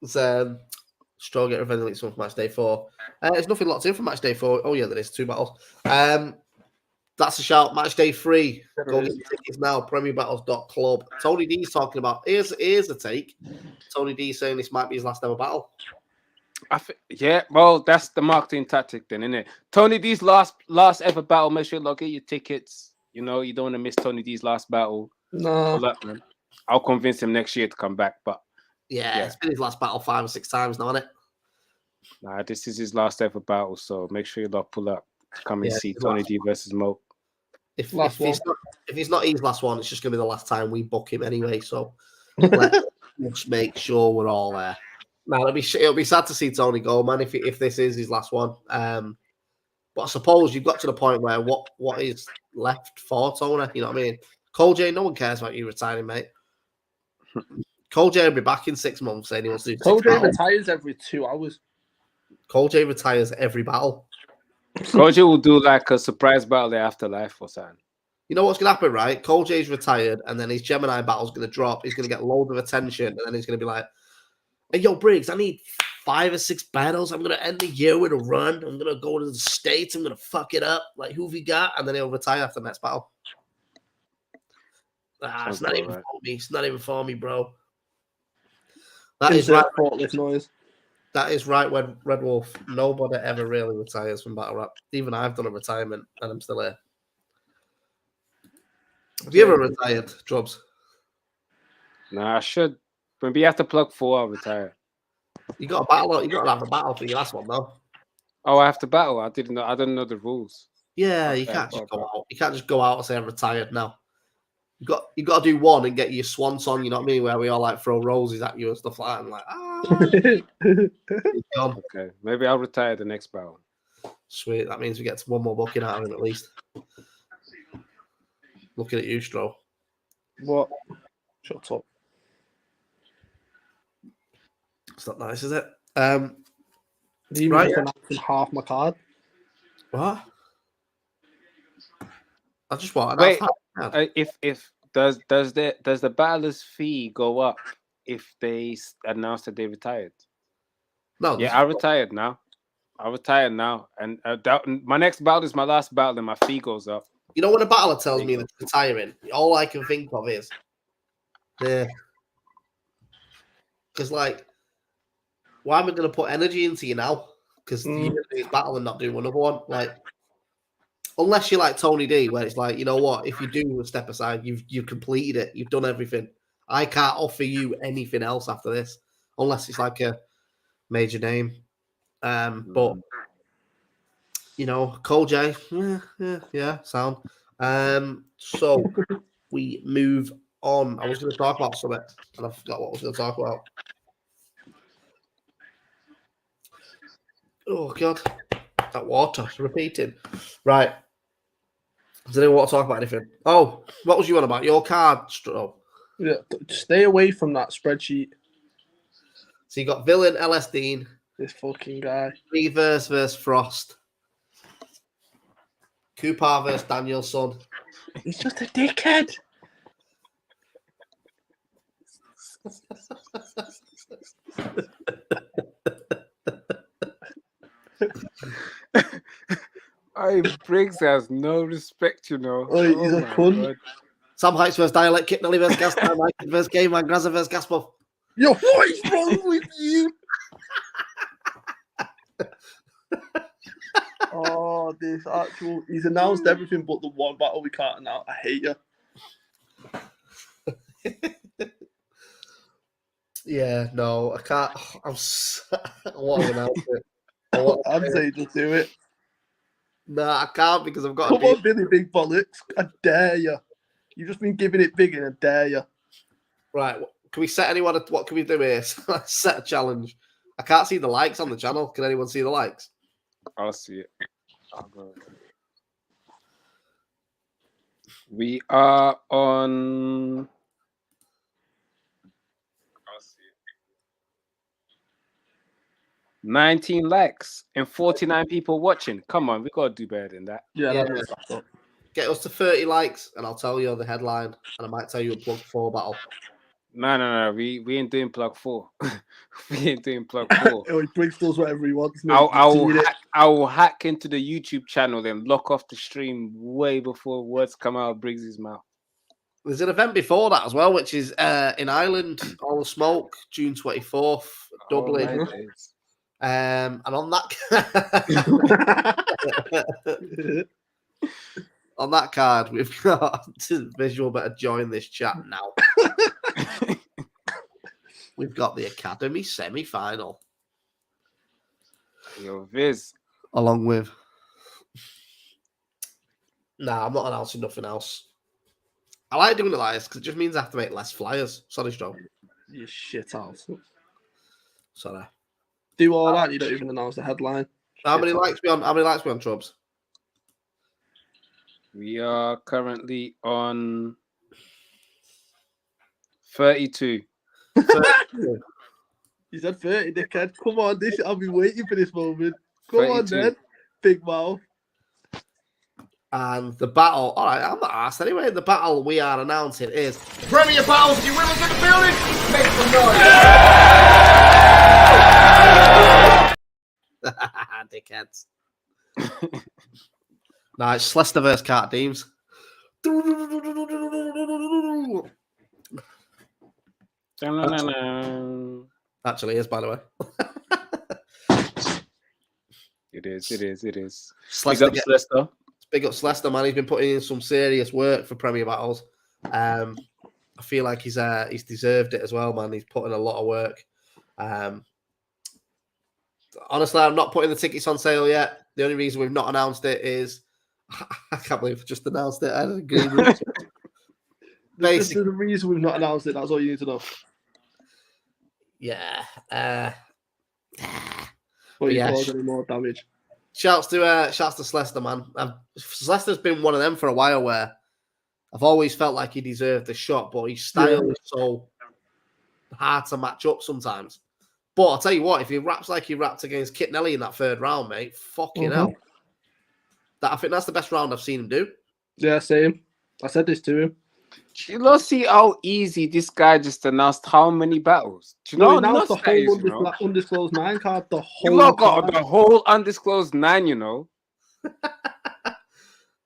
E: It's Straw get revenge links from match day 4. There's nothing locked in for match day 4. Oh yeah, there is 2 battles. That's a shout. Match day 3.
I: There
E: Go
I: it
E: get
I: is.
E: your tickets now. PremierBattles.club. Tony D's talking about. Here's a take. Tony D saying this might be his last ever battle.
B: Yeah, well, that's the marketing tactic then, isn't it? Tony D's last ever battle. Make sure you get your tickets. You know, you don't want to miss Tony D's last battle.
I: No.
B: Man. I'll convince him next year to come back. But
E: yeah, it's been his last battle 5 or 6 times now, isn't it?
B: Nah, this is his last ever battle. So make sure you pull up to come and see Tony D versus Mo.
E: If he's not his last one, it's just going to be the last time we book him anyway. So let's just make sure we're all there. Now, it'll be sad to see Tony go, man, if this is his last one. But I suppose you've got to the point where what is left for Tony? You know what I mean? Cole J, no one cares about you retiring, mate. Cole J will be back in 6 months saying he wants to do
I: Cole J retires every 2 hours.
E: Cole J retires every battle.
B: Cole J will do like a surprise battle at Afterlife or something.
E: You know what's going to happen, right? Cole J's retired, and then his Gemini battle's going to drop. He's going to get loads of attention, and then he's going to be like, hey, yo, Briggs, I need 5 or 6 battles. I'm going to end the year with a run. I'm going to go to the States. I'm going to fuck it up. Like, who have you got? And then he'll retire after the next battle. It's not even for me. It's not even for me, bro. That is right.
I: Noise.
E: That is right when Red Wolf. Nobody ever really retires from battle rap. Even I've done a retirement, and I'm still here. Have you ever retired, Troubz?
B: Nah, I should. Maybe you have to plug 4, I'll retire.
E: You got a battle. You got to have a battle for your last one, though.
B: Oh, I have to battle. I didn't know the rules.
E: Yeah, you can't just go out. You can't just go out and say I'm retired now. You got to do one and get your swan song. You know what I mean? Where we all like throw roses at you and stuff like that. And like,
B: okay, maybe I'll retire the next battle.
E: Sweet. That means we get one more booking out of him at least. Looking at you, Stro.
I: What? Shut up.
E: It's not nice, is it?
I: You right, half my card.
E: What? I just want.
B: Wait, if does the battler's fee go up if they announce that they retired?
E: No.
B: Yeah, I retired now. And my next battle is my last battle, and my fee goes up.
E: You know when a battler tells me that they're retiring, all I can think of is, because like, why am I going to put energy into you now? Because you're going to do this battle and not do another one. Like, unless you're like Tony D, where it's like, you know what? If you do a step aside, you've completed it. You've done everything. I can't offer you anything else after this, unless it's like a major name. But you know, Cole J, yeah, sound. So we move on. I was going to talk about something, and I forgot what I was going to talk about. Oh God, that water's repeating. Right. Does anyone want to talk about anything? Oh, what was you on about? Your card, Stro.
I: Yeah, stay away from that spreadsheet.
E: So you got Villain, LS Dean.
I: This fucking guy.
E: Reverse versus Frost. Cooper versus Danielson.
I: He's just a dickhead.
B: Briggs has no respect, you know.
I: Oh, he's a cunt.
E: Sam Heights versus Dialect, Kit Nelly versus Gas Time, Mike versus Game Man, Grazza versus Gaspuff.
I: Yo, what is wrong with you? Oh, this actual. He's announced everything but the one battle we can't announce. I hate you.
E: Yeah, no, I can't. I want to announce it.
I: I'd say just do it.
E: No, I can't because I've got
I: Come on, Billy Big Bollocks. I dare you. You've just been giving it big and I dare you.
E: Right, can we set anyone? What can we do here? Set a challenge. I can't see the likes on the channel. Can anyone see the likes?
B: I'll see it. I'll go. We are on. I'll see it. 19 likes and 49 people watching. Come on, we gotta do better than that.
I: Yeah.
E: Get us to 30 likes, and I'll tell you the headline, and I might tell you a plug 4 battle.
B: No. We ain't doing plug 4. We ain't doing plug 4.
I: Briggz does whatever he wants. Mate.
B: I will hack into the YouTube channel, then lock off the stream way before words come out of Briggs' mouth.
E: There's an event before that as well, which is in Ireland, All the Smoke, June 24th, Dublin. And on that on that card, we've got Visual better join this chat now. We've got the Academy semi-final.
B: Yo, Viz.
E: Along with... Nah, I'm not announcing nothing else. I like doing it like this because it just means I have to make less flyers. Sorry, Stro.
I: You shit house.
E: Sorry.
I: Do all that, you don't even announce the headline.
E: How many likes we on Troubz?
B: We are currently on 32.
I: You said 30, dickhead. Come on, I'll be waiting for this moment. Come 32. On, then. Big mouth.
E: And the battle, all right, I'm not asked anyway. The battle we are announcing is Premier Battles. You winners in the building. Make some noise. Dickheads. No, it's Leicester versus Cart Deems. Actually is, by the way.
B: It is.
E: Leicester. Big up Leicester, man. He's been putting in some serious work for Premier Battles. I feel like he's deserved it as well, man. He's put in a lot of work. Honestly, I'm not putting the tickets on sale yet. The only reason we've not announced it is I can't believe we just announced it. I had an agreement.
I: Basically, the reason we've not announced it. That's all you need to know.
E: Yeah.
I: But you cause any more damage.
E: Shouts to Leicester, man. Leicester's been one of them for a while where I've always felt like he deserved the shot, but his style is so hard to match up sometimes. But I'll tell you what, if he raps like he rapped against Kit Nelly in that third round, mate, fucking hell. I think that's the best round I've seen him do.
I: Yeah, same. I said this to him.
B: Do you not see how easy this guy just announced how many battles? Do you know
I: now the whole undisclosed 9 card, the whole
B: you got the whole undisclosed 9, you know.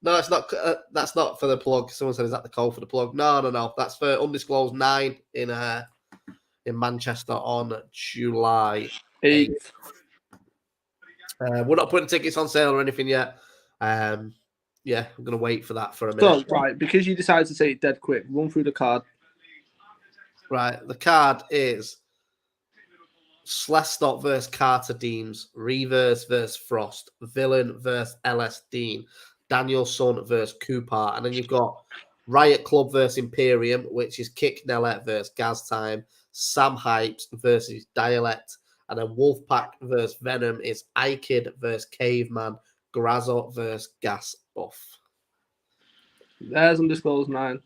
E: No, it's not. That's not for the plug. Someone said, "Is that the call for the plug?" No. That's for Undisclosed 9 in Manchester on July 8th. We're not putting tickets on sale or anything yet. Yeah, I'm gonna wait for that for a minute.
I: So, right, because you decided to say it dead quick, run through the card.
E: Right, the card is Slestot versus Carter Deems, Reverse versus Frost, Villain versus LS Dean, Daniel Sun versus Coupar, and then you've got Riot Club versus Imperium, which is Kick Nellet versus Gaz Time, Sam Hypes versus Dialect, and then Wolfpack versus Venom is iKid versus Caveman, Grazzo versus Gas Buff.
I: There's Undisclosed 9.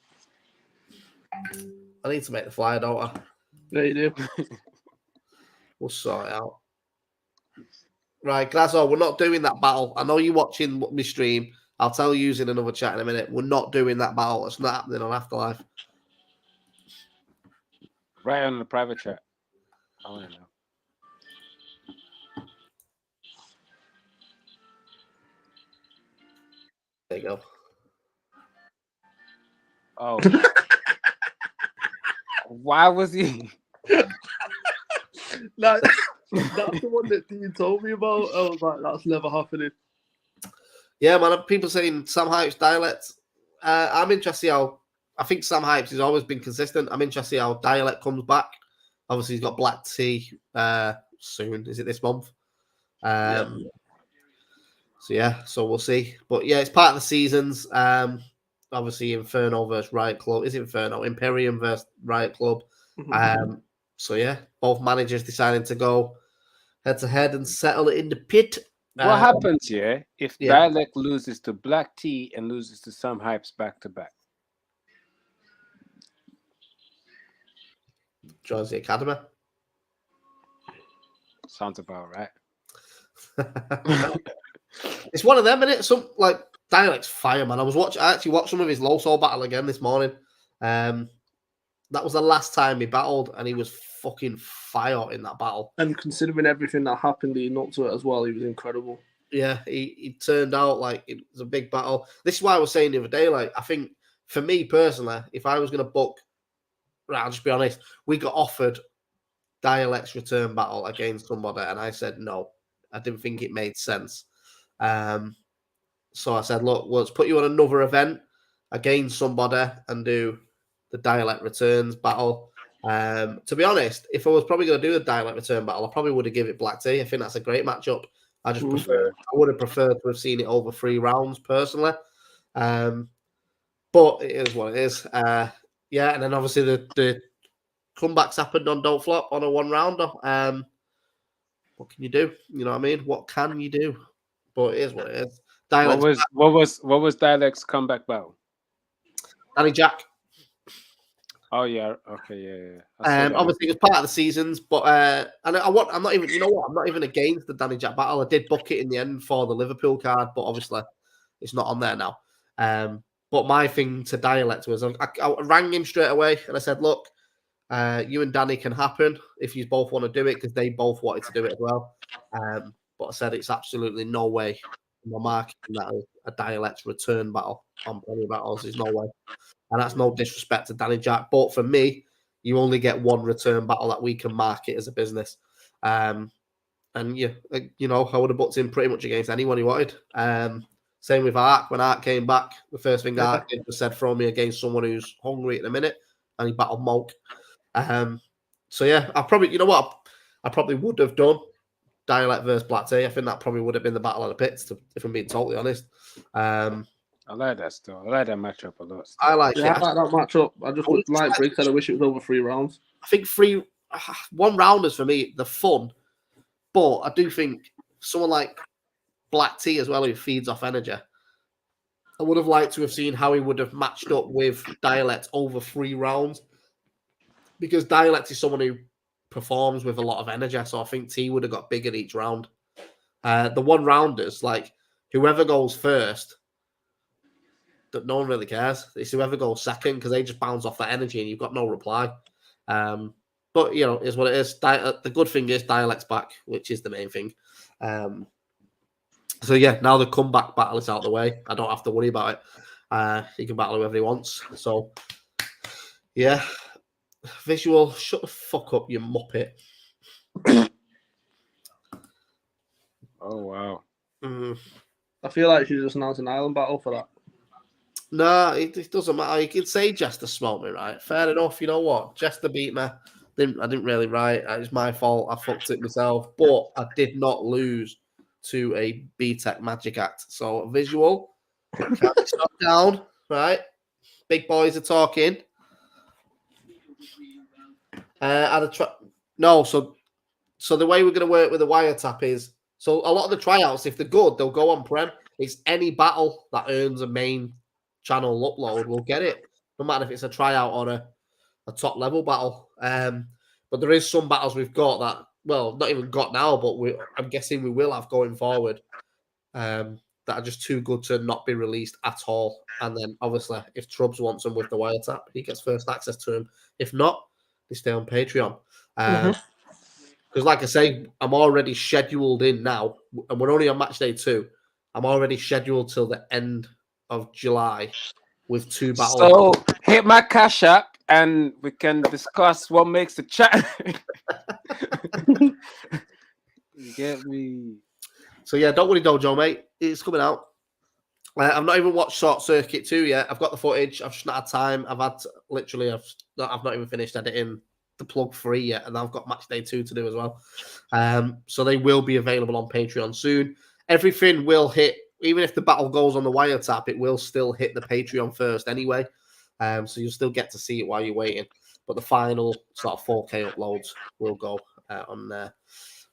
E: I need to make the flyer, don't I?
I: Yeah, you do.
E: We'll sort it out. Right, Grazzo, we're not doing that battle. I know you're watching my stream. I'll tell you in another chat in a minute. We're not doing that battle. It's not happening on Afterlife.
B: Right on the private chat. I want to know.
E: There you go.
B: Oh. Why was he?
I: That's the one that Dean told me about. I was like, that's never happening.
E: Yeah, man. People saying Sam Hypes Dialect. I'm interested how. I think Sam Hypes has always been consistent. I'm interested how Dialect comes back. Obviously, he's got Black Tea soon. Is it this month? So we'll see. But yeah, it's part of the seasons. Obviously, Inferno versus Riot Club. Is it Inferno? Imperium versus Riot Club.
I: Mm-hmm.
E: So yeah, both managers deciding to go head to head and settle it in the pit.
B: What happens here if Dialect loses to Black Tea and loses to Sam Hypes back to back?
E: Joins the academy.
B: Sounds about right.
E: It's one of them, isn't it? Some like Dialect's fire, man. I actually watched some of his low soul battle again this morning. That was the last time he battled, and he was fucking fire in that battle.
I: And considering everything that happened leading up to it as well, he was incredible.
E: Yeah, he turned out like it was a big battle. This is why I was saying the other day, like, I think for me personally, if I was going to book, right, I'll just be honest, we got offered Dialect's return battle against somebody, and I said no. I didn't think it made sense. So I said, look, let's put you on another event against somebody and do the Dialect returns battle. To be honest, if I was probably going to do the Dialect return battle, I probably would have given it Black T. I think that's a great matchup. I just prefer. I would have preferred to have seen it over 3 rounds personally. But it is what it is. Yeah, and then obviously the comebacks happened on Don't Flop on a 1-rounder. What can you do? You know what I mean? What can you do? But it is what it is.
B: What was Dialect's comeback battle?
E: Danny Jack.
B: Oh yeah, okay, yeah.
E: Obviously, it was part of the seasons, but and I'm not even. You know what? I'm not even against the Danny Jack battle. I did book it in the end for the Liverpool card, but obviously, it's not on there now. But my thing to Dialect was I rang him straight away and I said, "Look, you and Danny can happen if you both want to do it because they both wanted to do it as well." But I said it's absolutely no way. My marketing that a Dialect's return battle on Premier Battles. There's no way. And that's no disrespect to Danny Jack. But for me, you only get one return battle that we can market as a business. And yeah, you know, I would have booked him pretty much against anyone he wanted. Same with Ark. When Ark came back, the first thing Ark did was said, throw me against someone who's hungry at the minute. And he battled Moke. So yeah, I probably would have done Dialect versus Black T. I think that probably would have been the battle of the pits, if I'm being totally honest.
B: I like that still. I like that matchup a lot.
E: I like
I: that matchup. I just would like Briggz said. I wish it was over 3 rounds.
E: I think 1-rounders for me, they're fun, but I do think someone like Black T as well, who feeds off energy, I would have liked to have seen how he would have matched up with Dialect over 3 rounds, because Dialect is someone who performs with a lot of energy, so I think T would have got bigger each round. The 1-rounders, like whoever goes first, that no one really cares. It's whoever goes second because they just bounce off that energy and you've got no reply. But you know, is what it is. The good thing is Dialect's back, which is the main thing. So yeah, now the comeback battle is out of the way. I don't have to worry about it. He can battle whoever he wants. So yeah, Visual, shut the fuck up, you muppet.
B: Oh wow.
I: I feel like she just announced an island battle for that.
E: No, it doesn't matter. You can say Jester smoked me, right? Fair enough. You know what? Jester beat me. I didn't really write. It was my fault. I fucked it myself. But I did not lose to a B-Tech Magic Act. So Visual, can't be stopped down, right? Big boys are talking. So the way we're going to work with the wiretap is, so a lot of the tryouts, if they're good, they'll go on prem. It's any battle that earns a main channel upload will get it, no matter if it's a tryout or a top level battle. But there is some battles we've got that, well, not even got now, but I'm guessing we will have going forward, that are just too good to not be released at all. And then obviously, if Troubz wants them with the wiretap, he gets first access to them. If not, they stay on Patreon. Because like I say, I'm already scheduled in now, and we're only on match day 2. I'm already scheduled till the end of July with 2 battles.
B: So hit my Cash App and we can discuss what makes the chat. You get me?
E: So yeah, don't worry, Dojo, mate. It's coming out. I've not even watched Short Circuit 2 yet. I've got the footage. I've just not had time. I've not even finished editing the plug 3 yet, and I've got match day 2 to do as well. So they will be available on Patreon soon. Everything will hit. Even if the battle goes on the wiretap, it will still hit the Patreon first anyway. So you'll still get to see it while you're waiting. But the final sort of 4K uploads will go on there.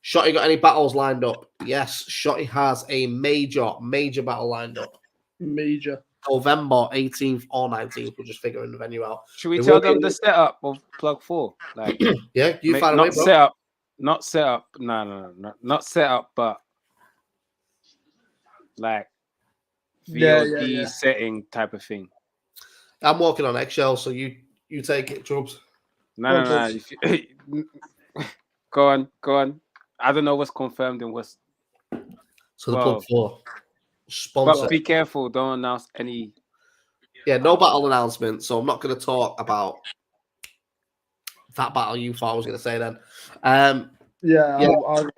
E: Shotty got any battles lined up? Yes, Shotty has a major battle lined up.
I: Major.
E: November 18th or 19th. We're just figuring the venue out.
B: Should we tell them the setup of Plug 4? Like,
E: yeah, you find a way, bro.
B: Not set up. No, not set up, but like VOD setting type of thing.
E: I'm walking on eggshells, so you You take it, Troubz.
B: No. Go on. I don't know what's confirmed and what's.
E: So the plug for sponsor.
B: But be careful. Don't announce any.
E: Yeah, no battle announcement. So I'm not going to talk about that battle you thought I was going to say then.
I: I'll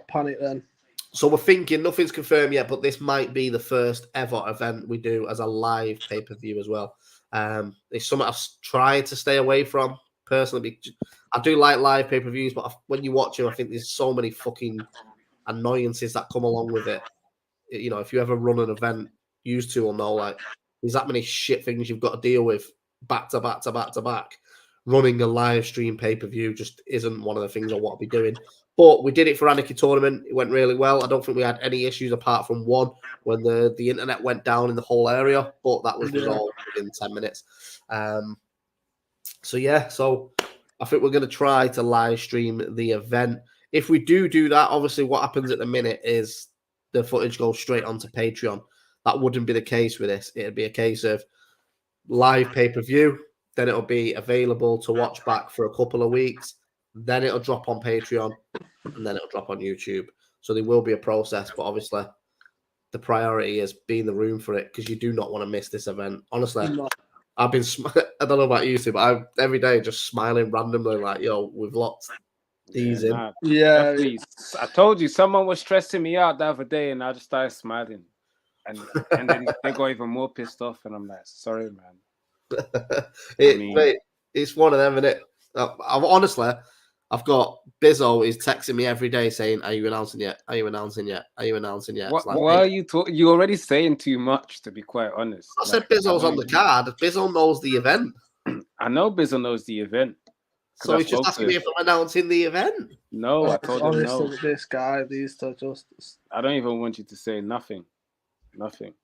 I: panic then.
E: So we're thinking nothing's confirmed yet, but this might be the first ever event we do as a live pay-per-view as well. It's something I've tried to stay away from personally. I do like live pay-per-views, but when you watch them, I think there's so many fucking annoyances that come along with it. You know, if you ever run an event, used to will know, like, there's that many shit things you've got to deal with back to back to back to back. Running a live stream pay-per-view just isn't one of the things I want to be doing. But we did it for Anarchy Tournament. It went really well. I don't think we had any issues apart from one when the internet went down in the whole area, but that was resolved within 10 minutes. So I think we're going to try to live stream the event. If we do that, obviously what happens at the minute is the footage goes straight onto Patreon. That wouldn't be the case with this. It'd be a case of live pay-per-view, then it'll be available to watch back for a couple of weeks. Then it'll drop on Patreon, and then it'll drop on YouTube. So there will be a process, but obviously the priority is be in the room for it because you do not want to miss this event. Honestly, I've been, I don't know about you two, but I'm every day just smiling randomly like, yo, we've locked these in.
B: I told you, someone was stressing me out the other day, and I just started smiling. And then they got even more pissed off, and I'm like, sorry, man.
E: It's one of them, isn't it? I've got Bizzo is texting me every day saying, "Are you announcing yet? Are you announcing yet? Are you announcing yet?"
B: What are you talking? You're already saying too much, to be quite honest.
E: I said Bizzo's on the card. Bizzo knows the event.
B: I know Bizzo knows the event.
E: So he's just asking me if I'm announcing the event.
B: No, I told him no.
I: This guy, these two just.
B: I don't even want you to say nothing. Nothing.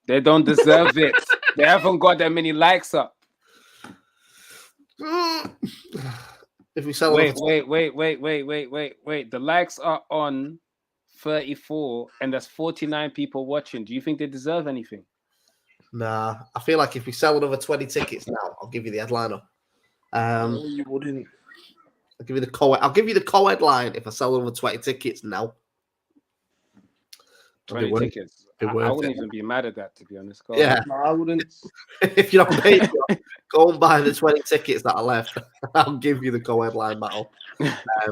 B: They don't deserve it. They haven't got that many likes up.
E: If we sell
B: wait. The likes are on 34 and there's 49 people watching. Do you think they deserve anything?
E: Nah, I feel like if we sell another 20 tickets now, I'll give you the headliner.
I: You wouldn't.
E: I'll give you the co-headline if I sell another 20 tickets now.
B: 20 tickets. I wouldn't even be mad at that, to be honest.
E: Yeah,
I: no, I wouldn't.
E: If you're on Patreon, go and buy the 20 tickets that are left. I'll give you the co-headline battle.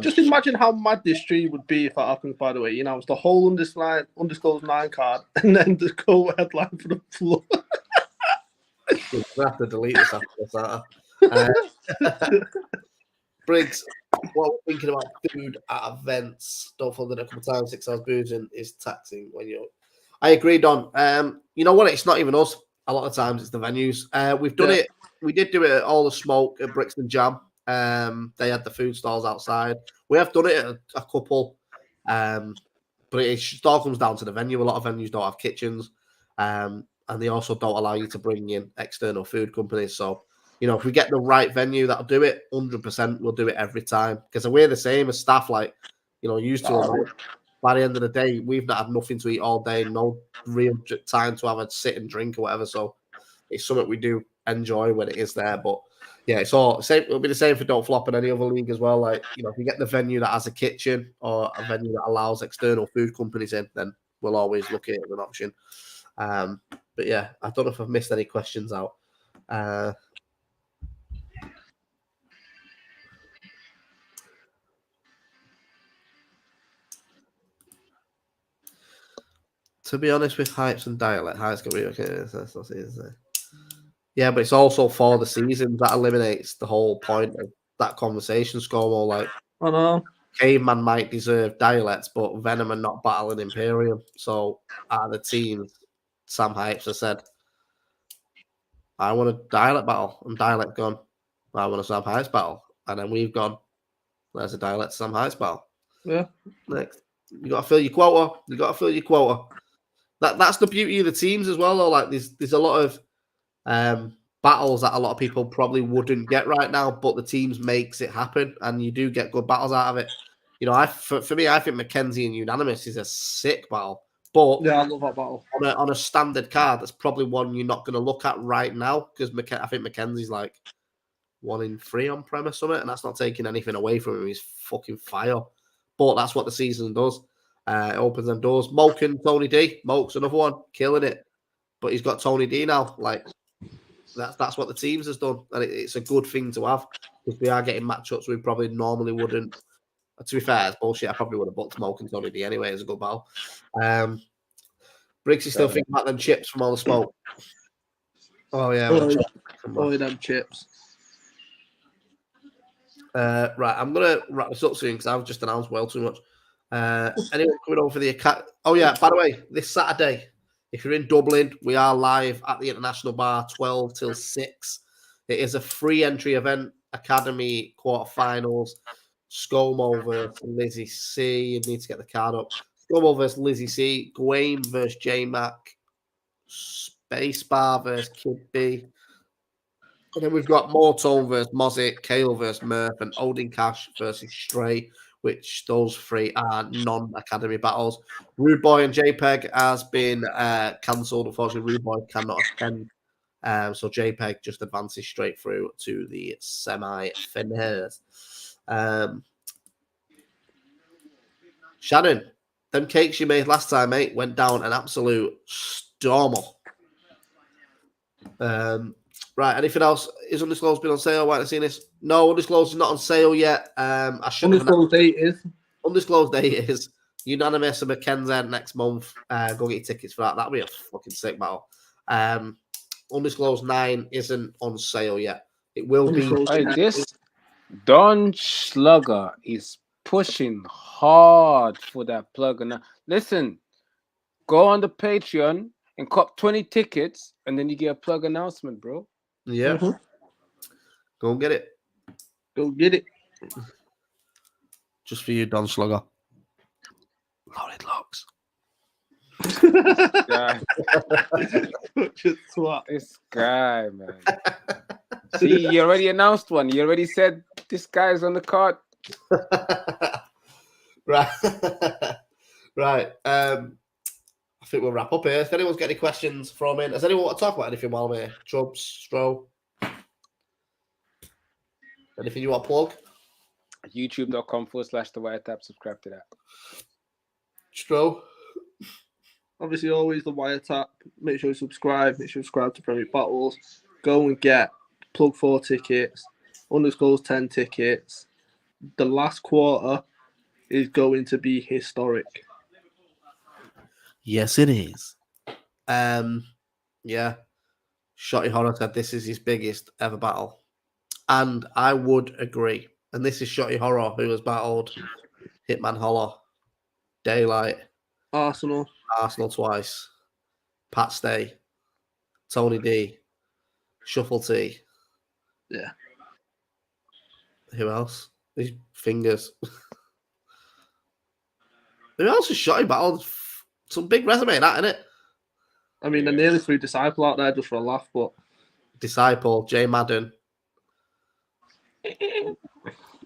I: Just imagine how mad this stream would be if that happens, by the way. You know, it's the whole Undisclosed 9 card and then the co-headline for the floor.
E: We'll have to delete this after this. Briggs, what we're thinking about food at events, don't forget a couple of times 6 hours boozing is taxing when you're. I agree, Don. You know what? It's not even us. A lot of times it's the venues. We've done it. We did do it at All the Smoke at Brixton Jam. They had the food stalls outside. We have done it at a couple, but it just all comes down to the venue. A lot of venues don't have kitchens, and they also don't allow you to bring in external food companies. So, you know, if we get the right venue that'll do it, 100%, we'll do it every time. Because we're the same as staff, like, you know, used to. By the end of the day, we've not had nothing to eat all day, no real time to have a sit and drink or whatever. So it's something we do enjoy when it is there. But yeah, it's all same. It'll be the same for Don't Flop in any other league as well. Like, you know, if you get the venue that has a kitchen or a venue that allows external food companies in, then we'll always look at it as an option. But yeah, I don't know if I've missed any questions out. To be honest with Hypes and Dialect, Hypes can be okay. That's not easy. Yeah, but it's also for the seasons that eliminates the whole point of that conversation. ScoMo, like,
I: I know
E: Caveman might deserve Dialects, but Venom are not battling Imperium. So out of the teams, Sam Hypes has said, I want a Dialect battle, and Dialect gone, I want a Sam Hypes battle. And then we've gone, there's a Dialect Sam Hypes battle.
I: Yeah.
E: Next. You got to fill your quota. That's the beauty of the teams as well, though. Like, there's a lot of battles that a lot of people probably wouldn't get right now, but the teams makes it happen, and you do get good battles out of it. You know, for me, I think Mackenzie and Unanimous is a sick battle, But
I: yeah, I love that battle.
E: On a standard card, that's probably one you're not going to look at right now because I think Mackenzie's like 1 in 3 on Prem or something, and that's not taking anything away from him. He's fucking fire. But that's what the season does. It opens them doors. Moke and Tony D. Moke's another one, killing it. But he's got Tony D now. Like that's what the teams has done, and it's a good thing to have because we are getting matchups we probably normally wouldn't. To be fair, it's bullshit. I probably would have booked Moke and Tony D anyway as a good battle. Briggs is still thinking about them chips from all the smoke. Oh yeah,
I: them chips.
E: Right, I'm gonna wrap this up soon because I've just announced well too much. Anyone coming over for the academy? Oh yeah, by the way, this Saturday, if you're in Dublin, we are live at the International Bar 12 till 6. It is a free entry event, Academy quarterfinals. ScoMo versus Lizzie C. You need to get the card up. ScoMo versus Lizzie C. Gawain versus J-Mac. Spacebar versus Kid B. And then we've got Mortone versus Mozzie, Kale versus Murph, and Odin Cash versus Stray, which those 3 are non-academy battles. Rude Boy and JPEG has been cancelled. Unfortunately, Rude Boy cannot attend. So JPEG just advances straight through to the semi-finals. Shannon, them cakes you made last time, mate, went down an absolute stormer. Right, anything else? Is Undisclosed been on sale? Why haven't I seen this? No, Undisclosed is not on sale yet. I should
I: Undisclosed date is.
E: Undisclosed date is unanimous of Mackenzie next month. Go get your tickets for that. That'll be a fucking sick battle. Undisclosed 9 isn't on sale yet. It will be.
B: This Don Slugger is pushing hard for that plug. And listen, go on the Patreon and cop 20 tickets, and then you get a plug announcement, bro.
E: Yeah. Mm-hmm. Go and get it.
I: Go get it.
E: Just for you, Don Slugger. Loaded locks.
B: This guy, man. See, you already announced one. You already said this guy's on the card.
E: Right. Right. I think we'll wrap up here. If anyone's got any questions from in, does anyone want to talk about anything while I'm here? Troubz, Stro? Anything you want to plug?
B: YouTube.com/The Wire Tap. Subscribe to that.
E: Stro?
I: Obviously, always the Wiretap. Make sure you subscribe. Make sure you subscribe to Premier Battles. Go and get Plug 4 tickets. Undisclosed 10 tickets. The last quarter is going to be historic.
E: Yes, it is. Yeah. Shotty Horroh said this is his biggest ever battle. And I would agree. And this is Shotty Horroh, who has battled Hitman Holler, Daylight,
I: Arsenal
E: twice, Pat Stay, Tony D, Shuffle T.
I: Yeah.
E: Who else? His fingers. Who else has Shotty battled? Some big resume, that, isn't it?
I: I mean, I nearly threw Disciple out there just for a laugh, but
E: Disciple, Jay Madden.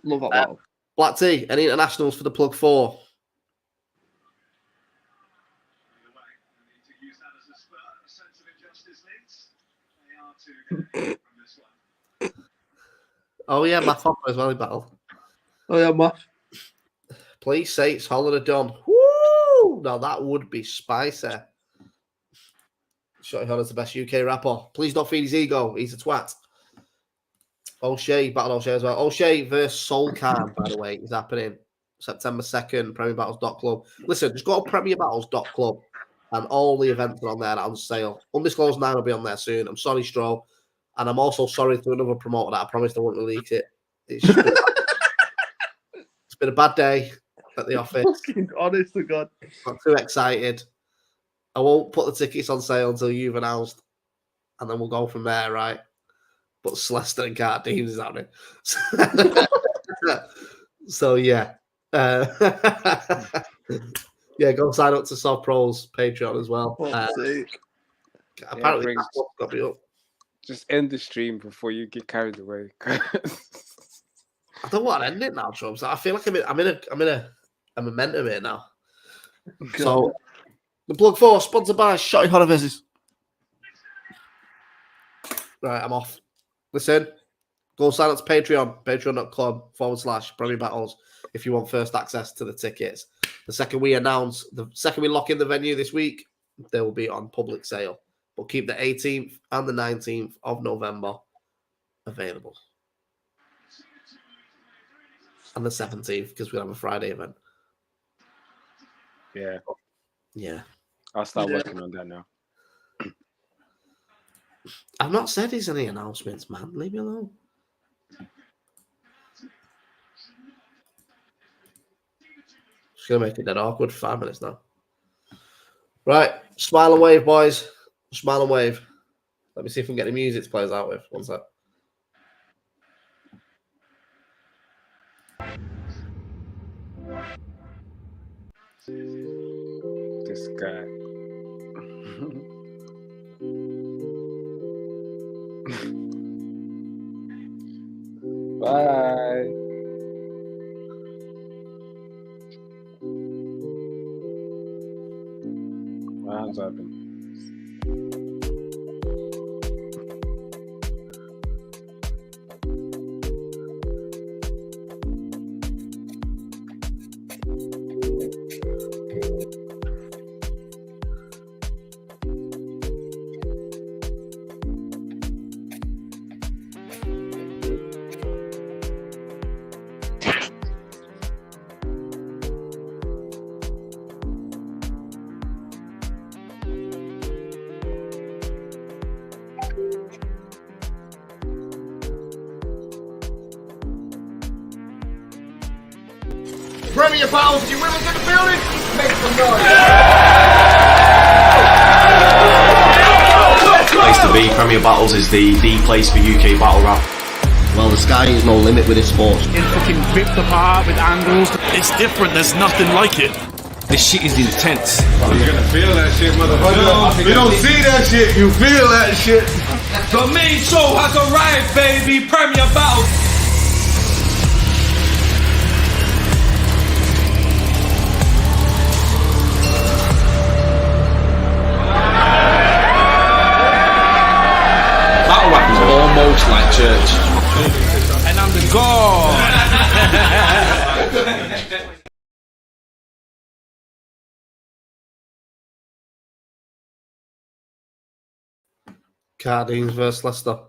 I: Love that battle.
E: Black T, any internationals for the Plug 4? Oh yeah, Matt Hopper as well, he battled.
I: Oh yeah, Matt.
E: Please say it's Holiday Done. Woo! Now that would be spicy. Shotty Horroh's the best UK rapper. Please don't feed his ego. He's a twat. O'Shea, battle O'Shea as well. O'Shea versus Soul Khan, by the way, is happening September 2nd, PremierBattles.club. Listen, just go to PremierBattles.club and all the events are on there on sale. Undisclosed 9 will be on there soon. I'm sorry, Stro. And I'm also sorry to another promoter that I promised I wouldn't release it. It's been a bad day at the office.
I: Honest to God.
E: Got too excited. I won't put the tickets on sale until you've announced. And then we'll go from there, right? But Celeste and Cardeens is happening. So, yeah. Yeah, go sign up to Soft Pro's Patreon as well. Apparently, that's what's got me up.
B: Just end the stream before you get carried away.
E: I don't want to end it now, Troubz. I feel like I'm in a momentum here now. So The Plug 4, sponsored by Shotty Horroh. Right, I'm off. Listen, go sign up to Patreon, patreon.com/Premier Battles if you want first access to the tickets. The second we lock in the venue this week, they will be on public sale. We'll keep the 18th and the 19th of November available. And the 17th, because we'll have a Friday event.
B: Yeah.
E: Yeah.
B: I'll start working on that now.
E: I've not said there's any announcements, man. Leave me alone. Just going to make it dead awkward for 5 minutes now. Right. Smile and wave, boys. Smile and wave. Let me see if we can get the music to play us out with. One sec.
B: This guy. Bye. What happened?
C: Premier Battles, you willing to the building? Make some noise.
D: Place to be. Premier Battles is the place for UK battle rap.
H: Well, the sky is no limit with this sport.
F: It's fucking ripped apart with angles.
H: It's different, there's nothing like it. This shit is intense.
C: You're gonna feel that shit, motherfucker. You don't see that shit, you feel that shit.
G: The main show has arrived, baby. Premier Battles.
H: Battle rap is almost like church.
F: And I'm the god.
E: Cardines versus Leicester.